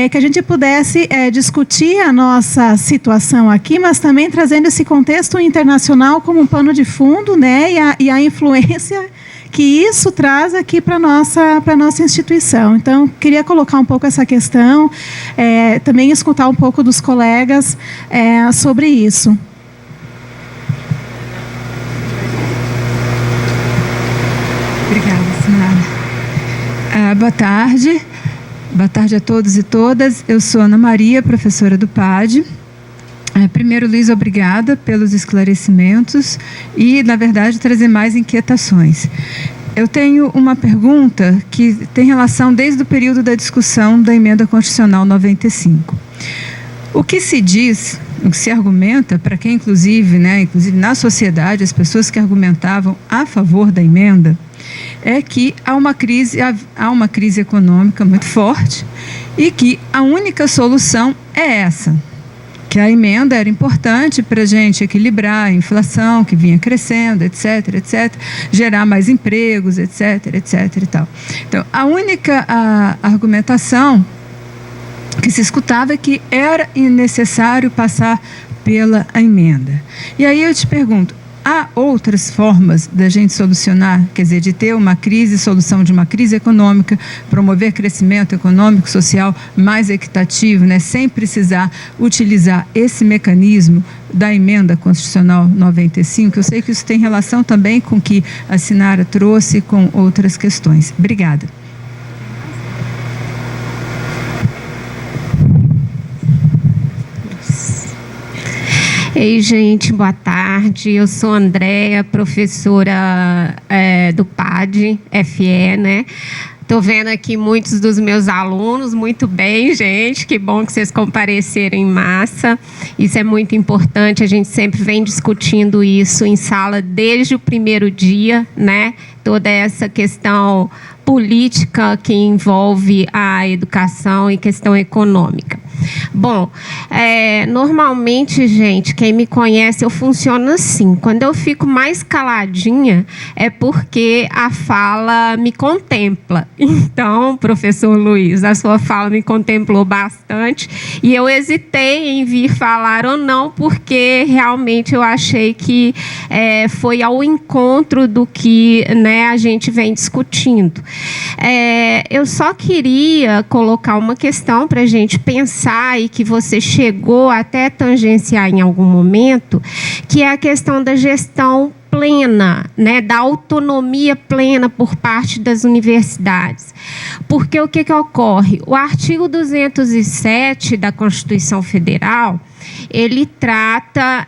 que a gente pudesse discutir a nossa situação aqui, mas também trazendo esse contexto internacional como um pano de fundo, né, e a influência que isso traz aqui para a nossa instituição. Então, queria colocar um pouco essa questão, também escutar um pouco dos colegas sobre isso. Obrigada, Sinara. Boa tarde. Boa tarde a todos e todas. Eu sou Ana Maria, professora do PAD. Primeiro, Luiz, obrigada pelos esclarecimentos e, na verdade, trazer mais inquietações. Eu tenho uma pergunta que tem relação desde o período da discussão da Emenda Constitucional 95. O que se diz, o que se argumenta, para quem, inclusive na sociedade, as pessoas que argumentavam a favor da emenda, é que há uma crise econômica muito forte e que a única solução é essa, que a emenda era importante para a gente equilibrar a inflação que vinha crescendo, etc., etc., gerar mais empregos, etc., etc. e tal. Então, a única argumentação que se escutava é que era necessário passar pela emenda. E aí eu te pergunto, há outras formas da gente solucionar, quer dizer, de ter uma crise, solução de uma crise econômica, promover crescimento econômico, social mais equitativo, né, sem precisar utilizar esse mecanismo da Emenda Constitucional 95? Eu sei que isso tem relação também com o que a Sinara trouxe com outras questões. Obrigada. Ei, gente, boa tarde. Eu sou Andréa, professora do PAD, FE, né? Estou vendo aqui muitos dos meus alunos. Muito bem, gente. Que bom que vocês compareceram em massa. Isso é muito importante. A gente sempre vem discutindo isso em sala desde o primeiro dia, né? Toda essa questão política que envolve a educação e questão econômica. Bom, normalmente, gente, quem me conhece, eu funciono assim. Quando eu fico mais caladinha, é porque a fala me contempla. Então, professor Luiz, a sua fala me contemplou bastante e eu hesitei em vir falar ou não, porque realmente eu achei que foi ao encontro do que, né, a gente vem discutindo. Eu só queria colocar uma questão para a gente pensar e que você chegou até tangenciar em algum momento, que é a questão da gestão plena, né, da autonomia plena por parte das universidades. Porque o que ocorre? O artigo 207 da Constituição Federal, ele trata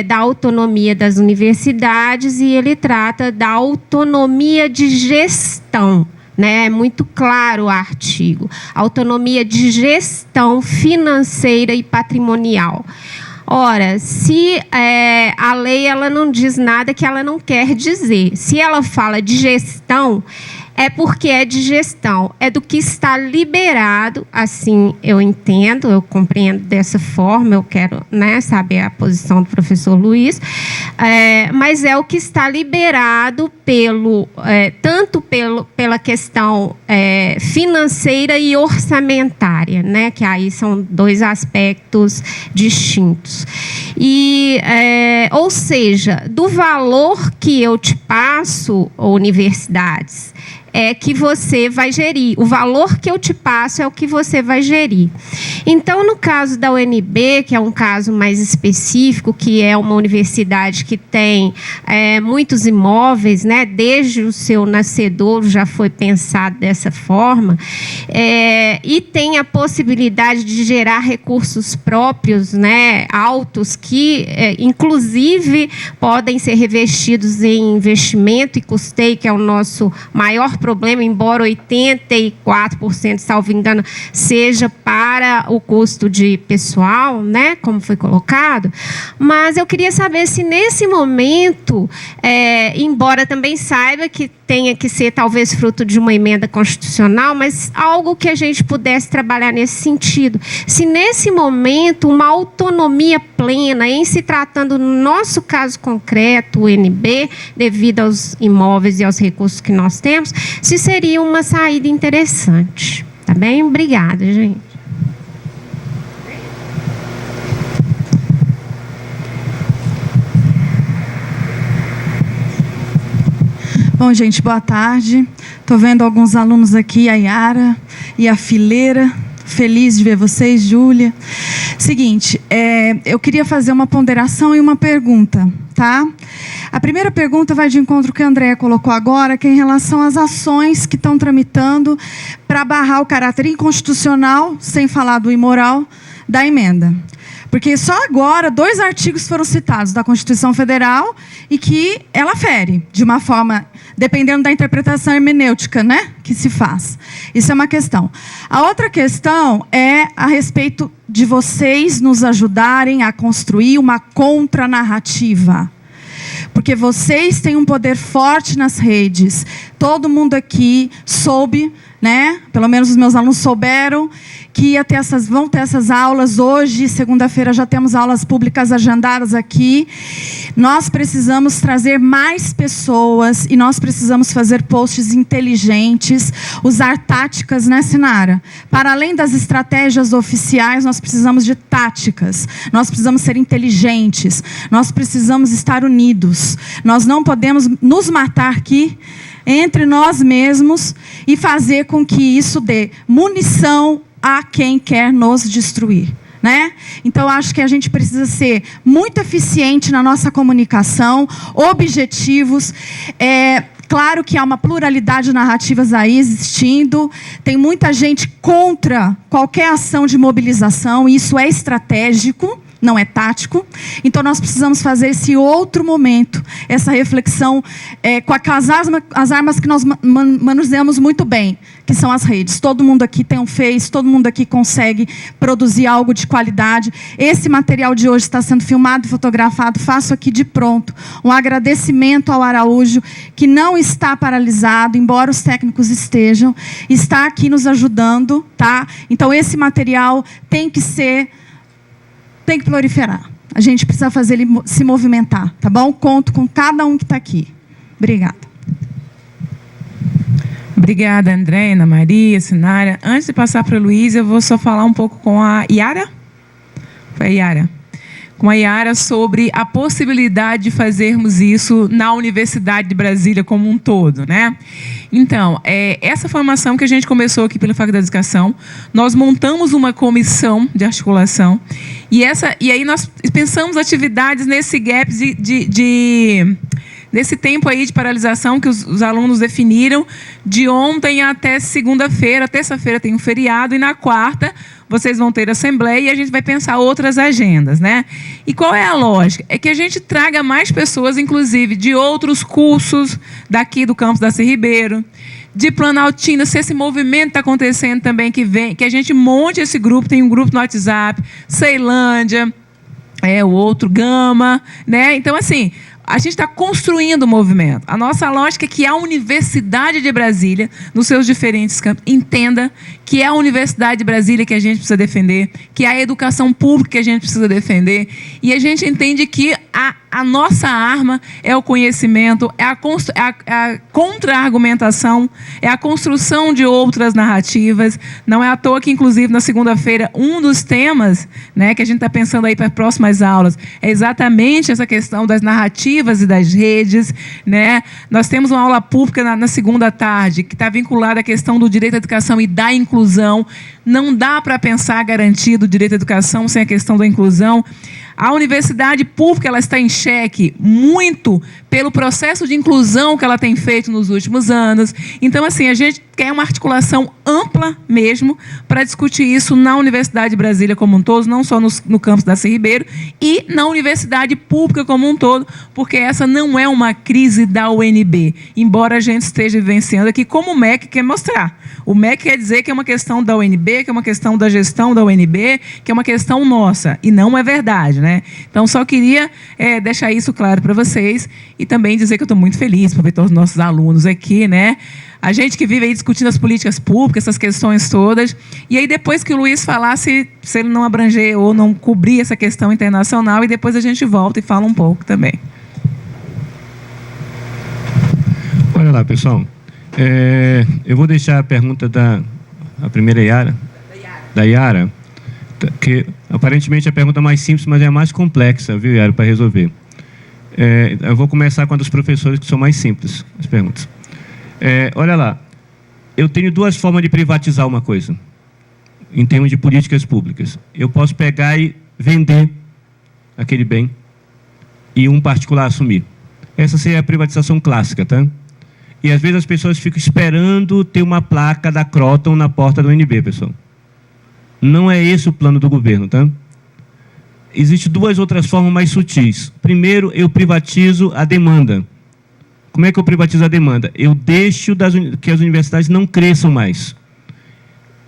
da autonomia das universidades e ele trata da autonomia de gestão. É muito claro o artigo. Autonomia de gestão financeira e patrimonial. Ora, se a lei ela não diz nada que ela não quer dizer. Se ela fala de gestão, é porque é de gestão, é do que está liberado, assim eu entendo, eu compreendo dessa forma, eu quero, né, saber a posição do professor Luiz, mas é o que está liberado tanto pela questão financeira e orçamentária, né, que aí são dois aspectos distintos. Ou seja, do valor que eu te passo, universidades, é que você vai gerir. O valor que eu te passo é o que você vai gerir. Então, no caso da UNB, que é um caso mais específico, que é uma universidade que tem muitos imóveis, né, desde o seu nascedor já foi pensado dessa forma, e tem a possibilidade de gerar recursos próprios, né, altos, que, inclusive, podem ser revestidos em investimento e custeio, que é o nosso maior problema, embora 84%, salvo engano, seja para o custo de pessoal, né, como foi colocado. Mas eu queria saber se nesse momento, embora também saiba que tenha que ser talvez fruto de uma emenda constitucional, mas algo que a gente pudesse trabalhar nesse sentido. Se nesse momento uma autonomia plena, em se tratando no nosso caso concreto, o UNB, devido aos imóveis e aos recursos que nós temos, se seria uma saída interessante. Tá bem? Obrigada, gente. Bom, gente, boa tarde. Estou vendo alguns alunos aqui, a Yara e a Fileira. Feliz de ver vocês, Júlia. Seguinte, eu queria fazer uma ponderação e uma pergunta, tá? A primeira pergunta vai de encontro ao que a Andréa colocou agora, que é em relação às ações que estão tramitando para barrar o caráter inconstitucional, sem falar do imoral, da emenda. Porque só agora 2 artigos foram citados da Constituição Federal e que ela fere, de uma forma, dependendo da interpretação hermenêutica, né, que se faz. Isso é uma questão. A outra questão é a respeito de vocês nos ajudarem a construir uma contranarrativa. Porque vocês têm um poder forte nas redes. Todo mundo aqui soube, né? Pelo menos os meus alunos souberam que vão ter essas aulas hoje, segunda-feira já temos aulas públicas agendadas aqui. Nós precisamos trazer mais pessoas e nós precisamos fazer posts inteligentes, usar táticas, né, Sinara? Para além das estratégias oficiais, nós precisamos de táticas, nós precisamos ser inteligentes, nós precisamos estar unidos. Nós não podemos nos matar aqui entre nós mesmos e fazer com que isso dê munição a quem quer nos destruir, né? Então, acho que a gente precisa ser muito eficiente na nossa comunicação, objetivos. Claro que há uma pluralidade de narrativas aí existindo, tem muita gente contra qualquer ação de mobilização, e isso é estratégico, não é tático. Então, nós precisamos fazer esse outro momento, essa reflexão com as armas que nós manuseamos muito bem, que são as redes. Todo mundo aqui tem um Face, todo mundo aqui consegue produzir algo de qualidade. Esse material de hoje está sendo filmado e fotografado. Faço aqui de pronto um agradecimento ao Araújo, que não está paralisado, embora os técnicos estejam, está aqui nos ajudando, tá? Então, esse material tem que proliferar. A gente precisa fazer ele se movimentar, tá bom? Conto com cada um que está aqui. Obrigada. Obrigada, André, Ana Maria, Sinara. Antes de passar para a Luísa, eu vou só falar um pouco com a Yara. Foi a Yara. Com a Yara sobre a possibilidade de fazermos isso na Universidade de Brasília como um todo, né? Então, essa formação que a gente começou aqui pela Faculdade de Educação, nós montamos uma comissão de articulação e aí nós pensamos atividades nesse gap nesse tempo aí de paralisação que os alunos definiram, de ontem até segunda-feira. Terça-feira tem um feriado e na quarta vocês vão ter assembleia e a gente vai pensar outras agendas, né? E qual é a lógica? É que a gente traga mais pessoas, inclusive, de outros cursos daqui do campus da C. Ribeiro, de Planaltina, se esse movimento está acontecendo também, que a gente monte esse grupo, tem um grupo no WhatsApp, Ceilândia, o outro Gama, né? Então, assim, a gente está construindo o movimento. A nossa lógica é que a Universidade de Brasília, nos seus diferentes campos, entenda que é a Universidade de Brasília que a gente precisa defender, que é a educação pública que a gente precisa defender, e a gente entende que a nossa arma é o conhecimento, é a contra-argumentação, é a construção de outras narrativas. Não é à toa que, inclusive, na segunda-feira, um dos temas, né, que a gente está pensando aí para as próximas aulas é exatamente essa questão das narrativas e das redes, né? Nós temos uma aula pública na segunda tarde que está vinculada à questão do direito à educação e da inclusão. Não dá para pensar garantido o direito à educação sem a questão da inclusão. A universidade pública ela está em xeque muito pelo processo de inclusão que ela tem feito nos últimos anos. Então, assim, a gente quer uma articulação ampla mesmo para discutir isso na Universidade de Brasília como um todo, não só no campus da C. Ribeiro, e na universidade pública como um todo, porque essa não é uma crise da UNB, embora a gente esteja vivenciando aqui, como o MEC quer mostrar. O MEC quer dizer que é uma questão da UNB, que é uma questão da gestão da UNB, que é uma questão nossa, e não é verdade, né? Então, só queria deixar isso claro para vocês e também dizer que eu estou muito feliz por ver todos os nossos alunos aqui, né? A gente que vive aí discutindo as políticas públicas, essas questões todas. E aí, depois que o Luiz falasse, se ele não abranger ou não cobrir essa questão internacional, e depois a gente volta e fala um pouco também. Olha lá, pessoal. Eu vou deixar a pergunta a primeira Yara. Da Yara. Que aparentemente é a pergunta mais simples, mas é a mais complexa, viu, Yara, para resolver. Eu vou começar com a dos professores, que são mais simples, as perguntas. Olha lá, eu tenho duas formas de privatizar uma coisa, em termos de políticas públicas. Eu posso pegar e vender aquele bem e um particular assumir. Essa seria a privatização clássica, tá? E às vezes as pessoas ficam esperando ter uma placa da Croton na porta do UNB, pessoal. Não é esse o plano do governo, tá? Existem duas outras formas mais sutis. Primeiro, eu privatizo a demanda. Como é que eu privatizo a demanda? Eu deixo que as universidades não cresçam mais.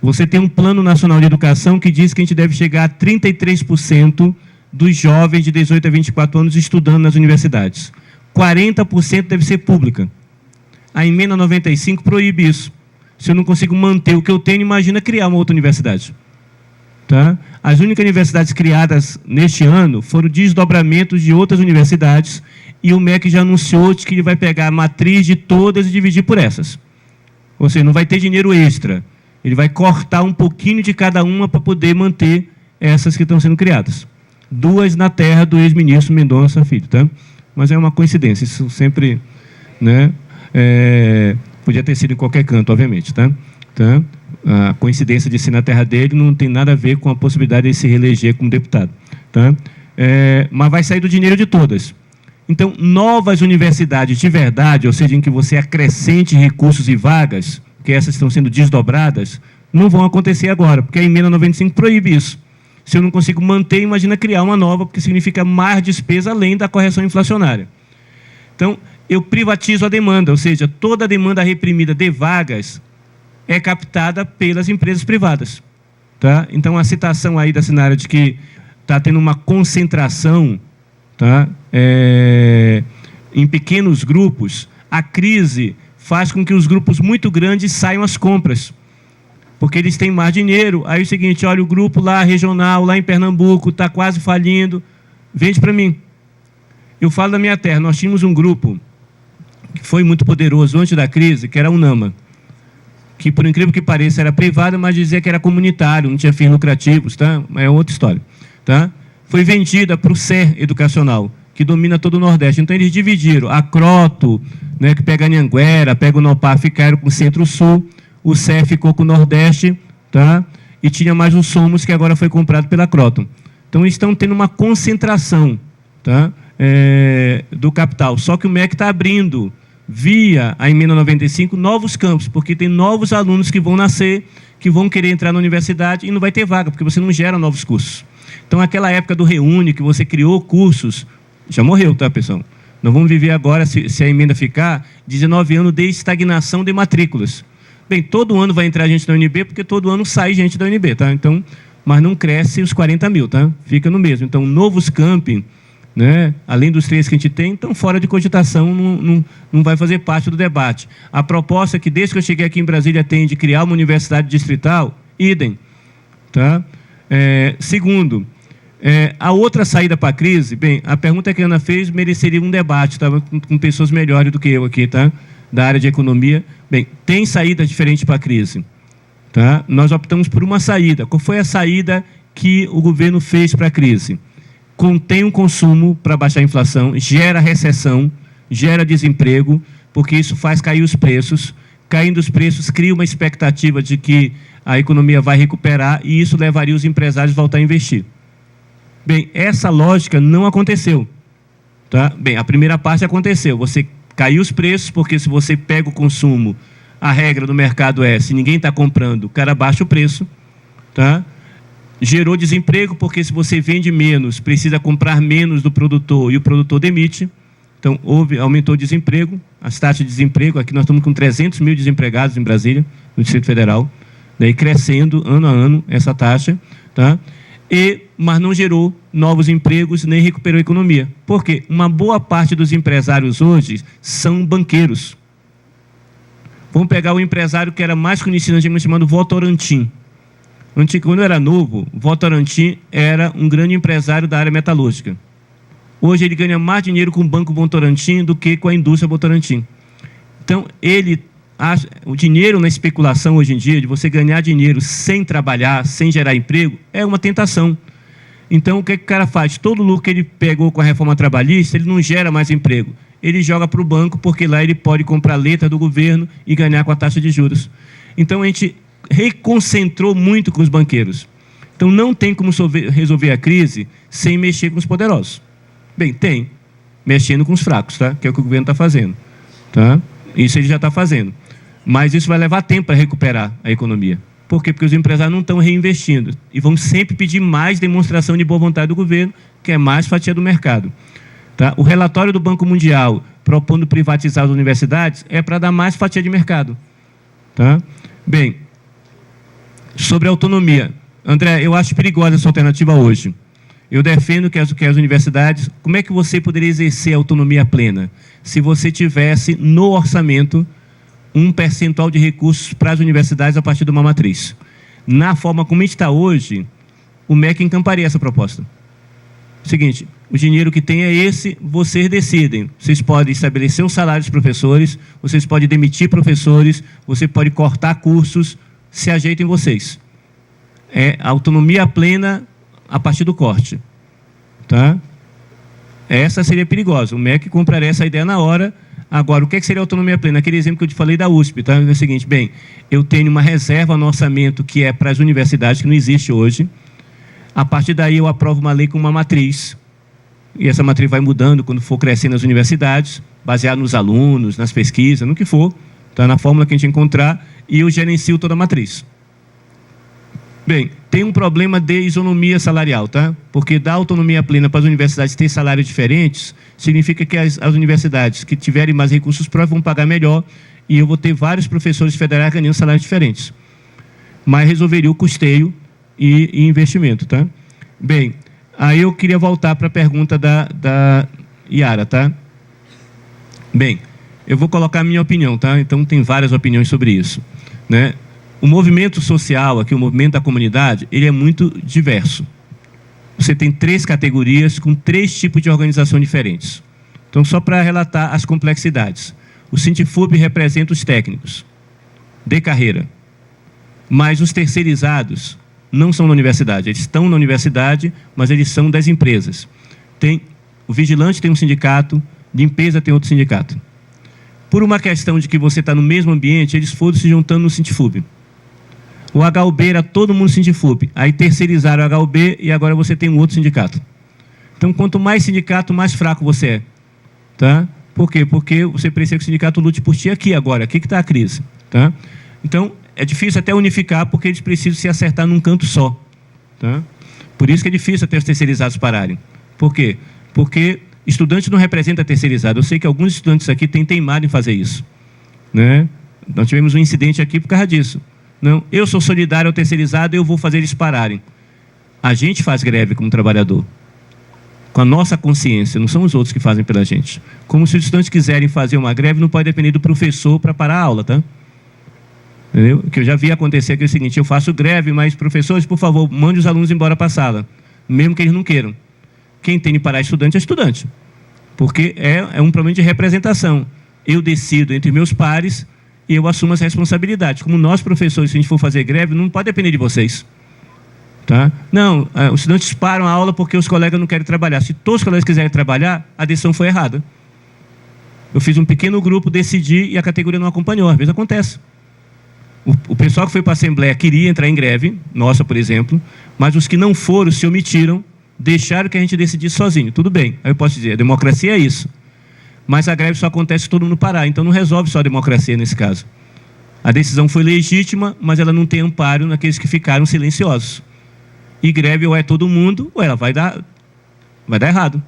Você tem um Plano Nacional de Educação que diz que a gente deve chegar a 33% dos jovens de 18 a 24 anos estudando nas universidades. 40% deve ser pública. A emenda 95 proíbe isso. Se eu não consigo manter o que eu tenho, imagina criar uma outra universidade. Tá? As únicas universidades criadas neste ano foram desdobramentos de outras universidades e o MEC já anunciou que ele vai pegar a matriz de todas e dividir por essas. Ou seja, não vai ter dinheiro extra. Ele vai cortar um pouquinho de cada uma para poder manter essas que estão sendo criadas. Duas na terra do ex-ministro Mendonça Filho. Tá? Mas é uma coincidência, isso sempre, né, podia ter sido em qualquer canto, obviamente. Tá? A coincidência de ser na terra dele não tem nada a ver com a possibilidade de se reeleger como deputado. Tá? Mas vai sair do dinheiro de todas. Então, novas universidades de verdade, ou seja, em que você acrescente recursos e vagas, que essas estão sendo desdobradas, não vão acontecer agora, porque a emenda 95 proíbe isso. Se eu não consigo manter, imagina criar uma nova, porque significa mais despesa além da correção inflacionária. Então, eu privatizo a demanda, ou seja, toda a demanda reprimida de vagas é captada pelas empresas privadas. Tá? Então, a citação aí da Sinara de que está tendo uma concentração, tá? Em pequenos grupos, a crise faz com que os grupos muito grandes saiam às compras, porque eles têm mais dinheiro. Aí é o seguinte, olha, o grupo lá regional, lá em Pernambuco, está quase falindo, vende para mim. Eu falo da minha terra, nós tínhamos um grupo que foi muito poderoso antes da crise, que era a Unama, que, por incrível que pareça, era privada, mas dizia que era comunitário, não tinha fins lucrativos, tá? É outra história, tá? Foi vendida para o SER Educacional, que domina todo o Nordeste. Então, eles dividiram a Croto, né, que pega a Anhanguera, pega o Nopar, ficaram com o Centro-Sul, o SER ficou com o Nordeste, tá? E tinha mais o Somos, que agora foi comprado pela Croton. Então, eles estão tendo uma concentração, tá? Do capital. Só que o MEC está abrindo, via a emenda 95, novos campos, porque tem novos alunos que vão nascer, que vão querer entrar na universidade e não vai ter vaga, porque você não gera novos cursos. Então, aquela época do Reúne, que você criou cursos, já morreu, tá, pessoal? Nós vamos viver agora, se a emenda ficar, 19 anos de estagnação de matrículas. Bem, todo ano vai entrar gente da UNB, porque todo ano sai gente da UNB, tá? Então, mas não cresce os 40 mil, tá? Fica no mesmo. Então, novos campi, né, além dos 3 que a gente tem, estão fora de cogitação, não vai fazer parte do debate. A proposta que, desde que eu cheguei aqui em Brasília, tem de criar uma universidade distrital, idem. Tá? Segundo, a outra saída para a crise, bem, a pergunta que a Ana fez mereceria um debate, tá? Com pessoas melhores do que eu aqui, tá? Da área de economia. Bem, tem saída diferente para a crise. Tá? Nós optamos por uma saída. Qual foi a saída que o governo fez para a crise? Contém o consumo para baixar a inflação, gera recessão, gera desemprego, porque isso faz cair os preços. Caindo os preços, cria uma expectativa de que a economia vai recuperar e isso levaria os empresários a voltar a investir. Bem, essa lógica não aconteceu. Tá? Bem, a primeira parte aconteceu. Você caiu os preços, porque se você pega o consumo, a regra do mercado é, se ninguém está comprando, o cara baixa o preço. Tá? Gerou desemprego, porque se você vende menos, precisa comprar menos do produtor e o produtor demite. Então, aumentou o desemprego, as taxas de desemprego, aqui nós estamos com 300 mil desempregados em Brasília, no Distrito Federal, daí crescendo ano a ano essa taxa, tá? Mas não gerou novos empregos, nem recuperou a economia. Por quê? Uma boa parte dos empresários hoje são banqueiros. Vamos pegar o empresário que era mais conhecido antigamente, chamado Votorantim. Quando eu era novo, Votorantim era um grande empresário da área metalúrgica. Hoje ele ganha mais dinheiro com o Banco Votorantim do que com a indústria Votorantim. Então, o dinheiro na especulação hoje em dia, de você ganhar dinheiro sem trabalhar, sem gerar emprego, é uma tentação. Então, o que o cara faz? Todo lucro que ele pegou com a reforma trabalhista, ele não gera mais emprego. Ele joga para o banco, porque lá ele pode comprar letra do governo e ganhar com a taxa de juros. Então, a gente reconcentrou muito com os banqueiros. Então, não tem como resolver a crise sem mexer com os poderosos. Bem, tem. Mexendo com os fracos, tá? Que é o que o governo está fazendo. Tá? Isso ele já está fazendo. Mas isso vai levar tempo para recuperar a economia. Por quê? Porque os empresários não estão reinvestindo. E vão sempre pedir mais demonstração de boa vontade do governo, que é mais fatia do mercado. Tá? O relatório do Banco Mundial propondo privatizar as universidades é para dar mais fatia de mercado. Tá? Bem, sobre a autonomia. André, eu acho perigosa essa alternativa hoje. Eu defendo que as universidades... Como é que você poderia exercer a autonomia plena? Se você tivesse no orçamento um percentual de recursos para as universidades a partir de uma matriz. Na forma como está hoje, o MEC encamparia essa proposta. Seguinte, o dinheiro que tem é esse, vocês decidem. Vocês podem estabelecer um salário dos professores, vocês podem demitir professores, você pode cortar cursos, se ajeitem vocês. É autonomia plena a partir do corte. Tá? Essa seria perigosa. O MEC compraria essa ideia na hora. Agora, o que seria autonomia plena? Aquele exemplo que eu te falei da USP. Tá? É o seguinte, bem, eu tenho uma reserva no orçamento que é para as universidades, que não existe hoje. A partir daí eu aprovo uma lei com uma matriz. E essa matriz vai mudando quando for crescendo as universidades, baseado nos alunos, nas pesquisas, no que for, tá? Na fórmula que a gente encontrar, e eu gerencio toda a matriz. Bem, tem um problema de isonomia salarial, tá? Porque dar autonomia plena para as universidades ter salários diferentes, significa que as universidades que tiverem mais recursos próprios vão pagar melhor e eu vou ter vários professores federais ganhando salários diferentes. Mas resolveria o custeio e investimento, tá? Bem, aí eu queria voltar para a pergunta da Yara, tá? Bem, eu vou colocar a minha opinião, tá? Então tem várias opiniões sobre isso, né? O movimento social aqui, o movimento da comunidade, ele é muito diverso. Você tem 3 categorias com 3 tipos de organização diferentes. Então, só para relatar as complexidades. O Sindifub representa os técnicos de carreira, mas os terceirizados não são da universidade. Eles estão na universidade, mas eles são das empresas. O vigilante tem um sindicato, limpeza tem outro sindicato. Por uma questão de que você está no mesmo ambiente, eles foram se juntando no Sindifub. O HUB era todo mundo Sindifub. Aí terceirizaram o HUB e agora você tem um outro sindicato. Então, quanto mais sindicato, mais fraco você é. Tá? Por quê? Porque você precisa que o sindicato lute por ti aqui agora. Aqui que está a crise. Tá? Então, é difícil até unificar porque eles precisam se acertar num canto só. Tá? Por isso que é difícil até os terceirizados pararem. Por quê? Porque estudante não representa terceirizado. Eu sei que alguns estudantes aqui têm teimado em fazer isso. Né? Nós tivemos um incidente aqui por causa disso. Não, eu sou solidário ao terceirizado, eu vou fazer eles pararem. A gente faz greve como trabalhador, com a nossa consciência, não são os outros que fazem pela gente. Como se os estudantes quiserem fazer uma greve, não pode depender do professor para parar a aula, tá? Entendeu? O que eu já vi acontecer é o seguinte, eu faço greve, mas professores, por favor, mande os alunos embora para a sala, mesmo que eles não queiram. Quem tem de parar estudante é estudante, porque é um problema de representação. Eu decido entre meus pares e eu assumo as responsabilidades. Como nós, professores, se a gente for fazer greve, não pode depender de vocês. Tá? Não, os estudantes param a aula porque os colegas não querem trabalhar. Se todos os colegas quiserem trabalhar, a decisão foi errada. Eu fiz um pequeno grupo, decidi e a categoria não acompanhou. Às vezes acontece. O pessoal que foi para a Assembleia queria entrar em greve, nossa, por exemplo, mas os que não foram se omitiram, deixaram que a gente decidisse sozinho. Tudo bem, aí eu posso dizer, a democracia é isso. Mas a greve só acontece se todo mundo parar, então não resolve só a democracia nesse caso. A decisão foi legítima, mas ela não tem amparo naqueles que ficaram silenciosos. E greve ou é todo mundo, ou ela vai dar errado.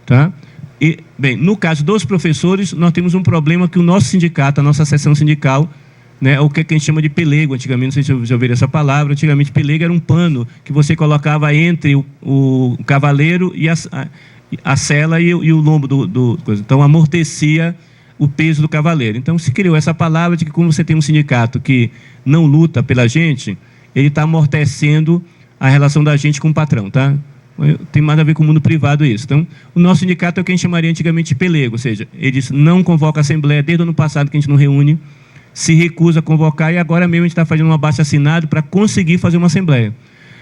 Tá? E, bem, no caso dos professores, nós temos um problema que o nosso sindicato, a nossa seção sindical, né, o que a gente chama de pelego, antigamente, não sei se vocês ouviram essa palavra, antigamente pelego era um pano que você colocava entre o cavaleiro e a sela e o lombo do coisa. Então, amortecia o peso do cavaleiro. Então, se criou essa palavra de que, como você tem um sindicato que não luta pela gente, ele está amortecendo a relação da gente com o patrão, tá? Tem mais a ver com o mundo privado isso. Então, o nosso sindicato é o que a gente chamaria antigamente de pelego, ou seja, eles não convocam a assembleia desde o ano passado que a gente não reúne, se recusa a convocar e agora mesmo a gente está fazendo um abaixo-assinado para conseguir fazer uma assembleia.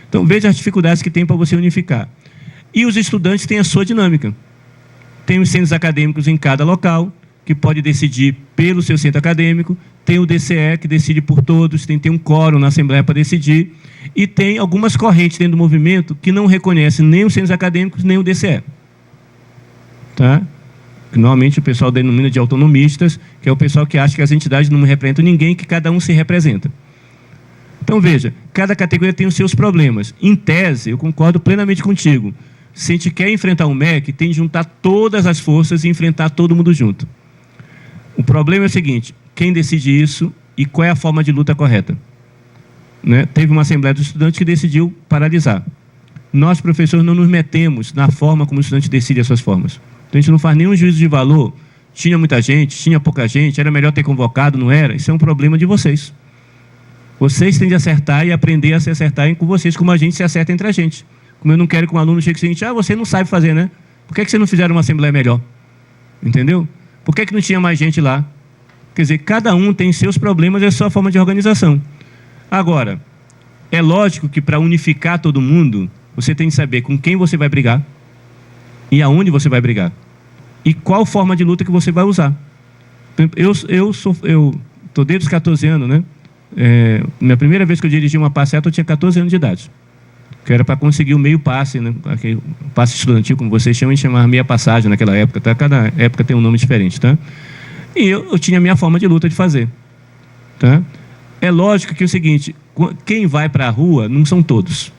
Então, veja as dificuldades que tem para você unificar. E os estudantes têm a sua dinâmica. Tem os centros acadêmicos em cada local, que pode decidir pelo seu centro acadêmico, tem o DCE, que decide por todos, tem um quórum na Assembleia para decidir, e tem algumas correntes dentro do movimento que não reconhecem nem os centros acadêmicos, nem o DCE. Tá? Normalmente o pessoal denomina de autonomistas, que é o pessoal que acha que as entidades não representam ninguém, que cada um se representa. Então, veja, cada categoria tem os seus problemas. Em tese, eu concordo plenamente contigo. Se a gente quer enfrentar o MEC, tem de juntar todas as forças e enfrentar todo mundo junto. O problema é o seguinte, quem decide isso e qual é a forma de luta correta? Né? Teve uma Assembleia dos Estudantes que decidiu paralisar. Nós, professores, não nos metemos na forma como o estudante decide as suas formas. Então, a gente não faz nenhum juízo de valor. Tinha muita gente, tinha pouca gente, era melhor ter convocado, não era? Isso é um problema de vocês. Vocês têm de acertar e aprender a se acertarem com vocês, como a gente se acerta entre a gente. Como eu não quero que um aluno chegue o seguinte, você não sabe fazer, né? Por que você não fizeram uma assembleia melhor? Entendeu? Por que não tinha mais gente lá? Quer dizer, cada um tem seus problemas e a sua forma de organização. Agora, é lógico que para unificar todo mundo, você tem de saber com quem você vai brigar e aonde você vai brigar. E qual forma de luta que você vai usar. Eu estou desde os 14 anos, né? Minha primeira vez que eu dirigi uma passeta, eu tinha 14 anos de idade. Que era para conseguir o meio passe, né? Aquele passe estudantil, como vocês chamam, a gente chamava meia passagem naquela época, tá? Cada época tem um nome diferente, tá? E eu tinha a minha forma de luta de fazer, tá? É lógico que é o seguinte, quem vai para a rua não são todos.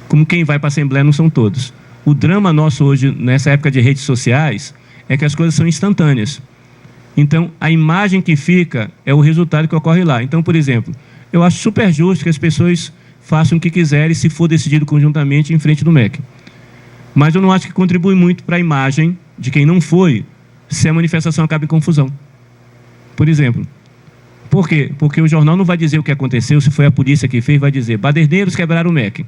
Como quem vai para a Assembleia não são todos. O drama nosso hoje, nessa época de redes sociais, é que as coisas são instantâneas. Então, a imagem que fica é o resultado que ocorre lá. Então, por exemplo, eu acho super justo que as pessoas façam o que quiserem, se for decidido conjuntamente, em frente do MEC. Mas eu não acho que contribui muito para a imagem de quem não foi, se a manifestação acaba em confusão. Por exemplo. Por quê? Porque o jornal não vai dizer o que aconteceu, se foi a polícia que fez, vai dizer, baderneiros quebraram o MEC.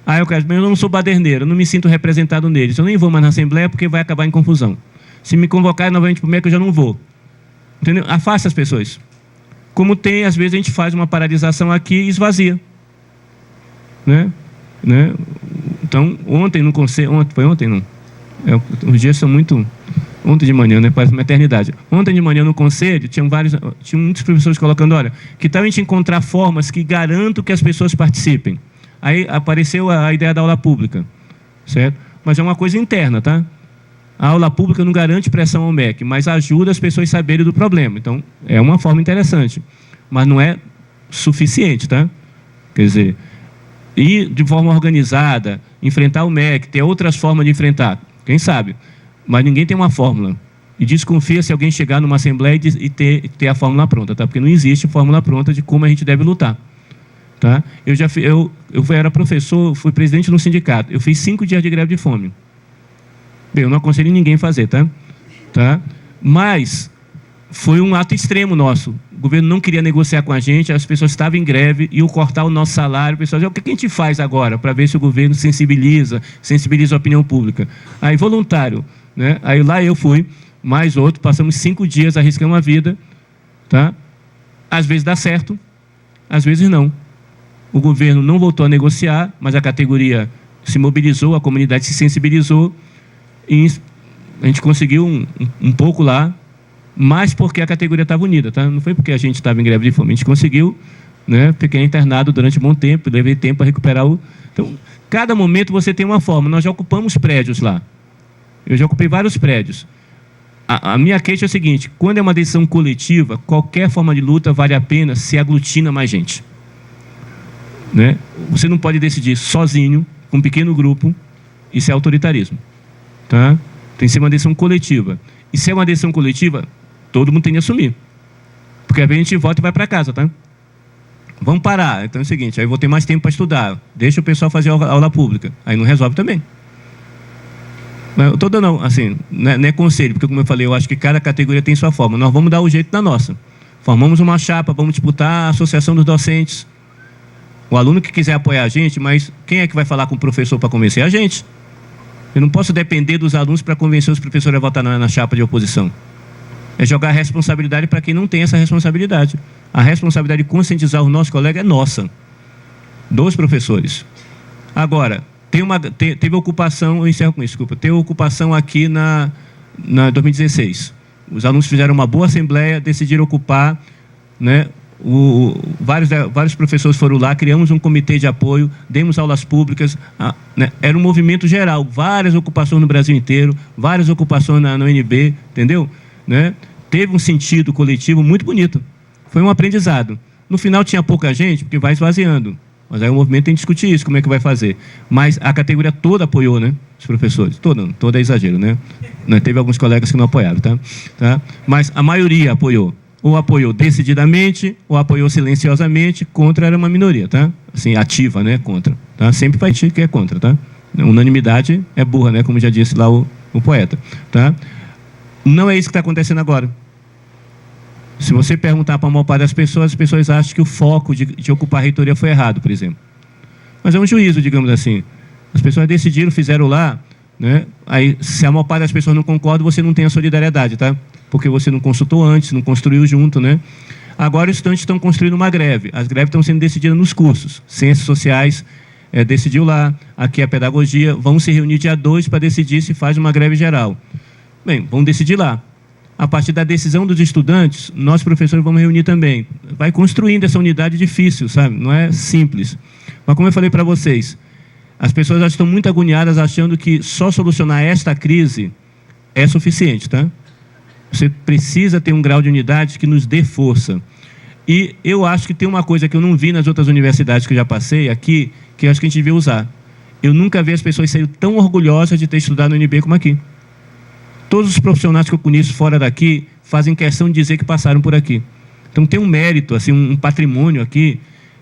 Aí eu não sou baderneiro, eu não me sinto representado neles, eu nem vou mais na Assembleia porque vai acabar em confusão. Se me convocarem novamente para o MEC, eu já não vou. Entendeu? Afasta as pessoas. Como tem, às vezes a gente faz uma paralisação aqui e esvazia. Né? Então, ontem no conselho... Foi ontem, não? Os dias são muito... Ontem de manhã, né? Parece uma eternidade. Ontem de manhã no conselho, tinha muitos professores colocando, olha, que tal a gente encontrar formas que garantam que as pessoas participem? Aí apareceu a ideia da aula pública, certo? Mas é uma coisa interna, tá? A aula pública não garante pressão ao MEC, mas ajuda as pessoas a saberem do problema. Então, é uma forma interessante, mas não é suficiente, tá? Quer dizer, ir de forma organizada, enfrentar o MEC, ter outras formas de enfrentar, quem sabe? Mas ninguém tem uma fórmula. E desconfia se alguém chegar numa assembleia e ter a fórmula pronta, tá? Porque não existe fórmula pronta de como a gente deve lutar. Tá? Eu era professor, fui presidente de um sindicato. Eu fiz 5 dias de greve de fome. Bem, eu não aconselho ninguém a fazer, tá? Mas foi um ato extremo nosso. O governo não queria negociar com a gente, as pessoas estavam em greve, iam cortar o nosso salário. O pessoal dizia, o que a gente faz agora para ver se o governo sensibiliza a opinião pública? Aí, voluntário, né? Aí lá eu fui, mais outro, passamos 5 dias arriscando a vida, tá? Às vezes dá certo, às vezes não. O governo não voltou a negociar, mas a categoria se mobilizou, a comunidade se sensibilizou e a gente conseguiu um pouco lá, mas porque a categoria estava unida, tá? Não foi porque a gente estava em greve de fome, a gente conseguiu, né? Fiquei internado durante um bom tempo, levei tempo para recuperar o... Então, cada momento você tem uma forma. Nós já ocupamos prédios lá. Eu já ocupei vários prédios. A minha queixa é a seguinte, quando é uma decisão coletiva, qualquer forma de luta vale a pena se aglutina mais gente. Né? Você não pode decidir sozinho, com um pequeno grupo, isso é autoritarismo. Tá? Tem que ser uma decisão coletiva. E se é uma decisão coletiva, todo mundo tem que assumir. Porque às vezes a gente volta e vai para casa, tá? Vamos parar. Então é o seguinte, aí eu vou ter mais tempo para estudar. Deixa o pessoal fazer aula pública. Aí não resolve também. Eu estou dando, assim, não é conselho, porque como eu falei, eu acho que cada categoria tem sua forma. Nós vamos dar o jeito da nossa. Formamos uma chapa, vamos disputar a associação dos docentes. O aluno que quiser apoiar a gente, mas quem é que vai falar com o professor para convencer a gente? Eu não posso depender dos alunos para convencer os professores a votar na chapa de oposição. É jogar a responsabilidade para quem não tem essa responsabilidade. A responsabilidade de conscientizar os nossos colegas é nossa, dos professores. Agora, teve ocupação, eu encerro com isso, desculpa, teve ocupação aqui na 2016. Os alunos fizeram uma boa assembleia, decidiram ocupar, né? Vários professores foram lá, criamos um comitê de apoio, demos aulas públicas, né? Era um movimento geral, várias ocupações no Brasil inteiro, várias ocupações na UNB, entendeu? Né? Teve um sentido coletivo muito bonito, foi um aprendizado. No final tinha pouca gente, porque vai esvaziando, mas aí o movimento tem que discutir isso, como é que vai fazer. Mas a categoria toda apoiou, né? Os professores, toda é exagero, né? Teve alguns colegas que não apoiaram, tá? Mas a maioria apoiou. Ou apoiou decididamente, ou apoiou silenciosamente, contra era uma minoria, tá? Assim, ativa, né? Contra. Tá? Sempre vai ter que é contra, tá? Unanimidade é burra, né? Como já disse lá o poeta, tá? Não é isso que está acontecendo agora. Se você perguntar para a maior parte das pessoas, as pessoas acham que o foco de ocupar a reitoria foi errado, por exemplo. Mas é um juízo, digamos assim. As pessoas decidiram, fizeram lá, né? Aí, se a maior parte das pessoas não concorda, você não tem a solidariedade, tá? Porque você não consultou antes, não construiu junto, né? Agora os estudantes estão construindo uma greve. As greves estão sendo decididas nos cursos. Ciências Sociais decidiu lá, aqui a Pedagogia, vão se reunir dia 2 para decidir se faz uma greve geral. Bem, vão decidir lá. A partir da decisão dos estudantes, nós professores vamos reunir também. Vai construindo essa unidade difícil, sabe? Não é simples. Mas como eu falei para vocês, as pessoas estão muito agoniadas achando que só solucionar esta crise é suficiente, tá? Você precisa ter um grau de unidade que nos dê força. E eu acho que tem uma coisa que eu não vi nas outras universidades que eu já passei aqui, que eu acho que a gente devia usar. Eu nunca vi as pessoas serem tão orgulhosas de ter estudado no UNB como aqui. Todos os profissionais que eu conheço fora daqui fazem questão de dizer que passaram por aqui. Então tem um mérito, assim, um patrimônio aqui,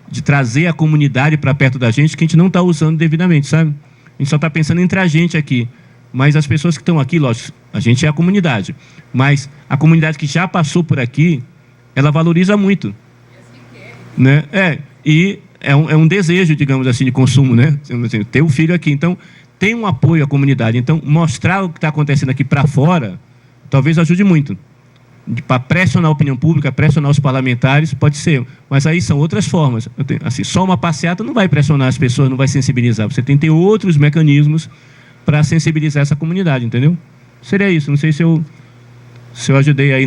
de trazer a comunidade para perto da gente, que a gente não está usando devidamente, sabe? A gente só está pensando entre a gente aqui. Mas as pessoas que estão aqui, lógico, a gente é a comunidade. Mas a comunidade que já passou por aqui, ela valoriza muito. Né? E é um desejo, digamos assim, de consumo, né? Assim, ter o filho aqui. Então, tem um apoio à comunidade. Então, mostrar o que está acontecendo aqui para fora, talvez ajude muito. Para pressionar a opinião pública, pressionar os parlamentares, pode ser. Mas aí são outras formas. Assim, só uma passeata não vai pressionar as pessoas, não vai sensibilizar. Você tem que ter outros mecanismos para sensibilizar essa comunidade, entendeu? Seria isso. Não sei se eu ajudei aí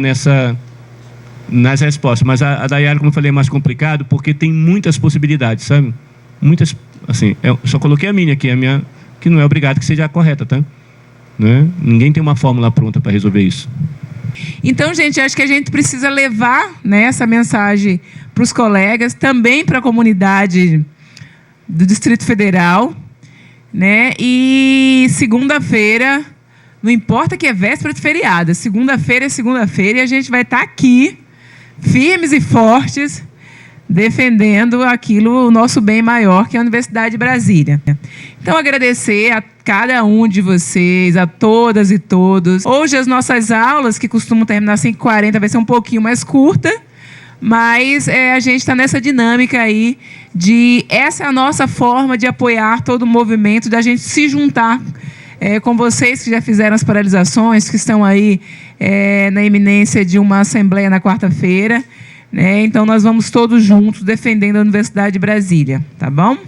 nas respostas. Mas a Dayara, como eu falei, é mais complicado, porque tem muitas possibilidades, sabe? Muitas, assim, eu só coloquei a minha aqui, que não é obrigado que seja a correta, tá? Né? Ninguém tem uma fórmula pronta para resolver isso. Então, gente, acho que a gente precisa levar, né, essa mensagem para os colegas, também para a comunidade do Distrito Federal, né? E segunda-feira, não importa que é véspera de feriado, segunda-feira é segunda-feira e a gente vai estar aqui, firmes e fortes, defendendo aquilo, o nosso bem maior, que é a Universidade de Brasília. Então, agradecer a cada um de vocês, a todas e todos. Hoje, as nossas aulas, que costumam terminar às 5h40, vai ser um pouquinho mais curta, mas a gente está nessa dinâmica aí de... Essa é a nossa forma de apoiar todo o movimento, da gente se juntar com vocês que já fizeram as paralisações, que estão aí na iminência de uma assembleia na quarta-feira, né? Então, nós vamos todos juntos defendendo a Universidade de Brasília, tá bom?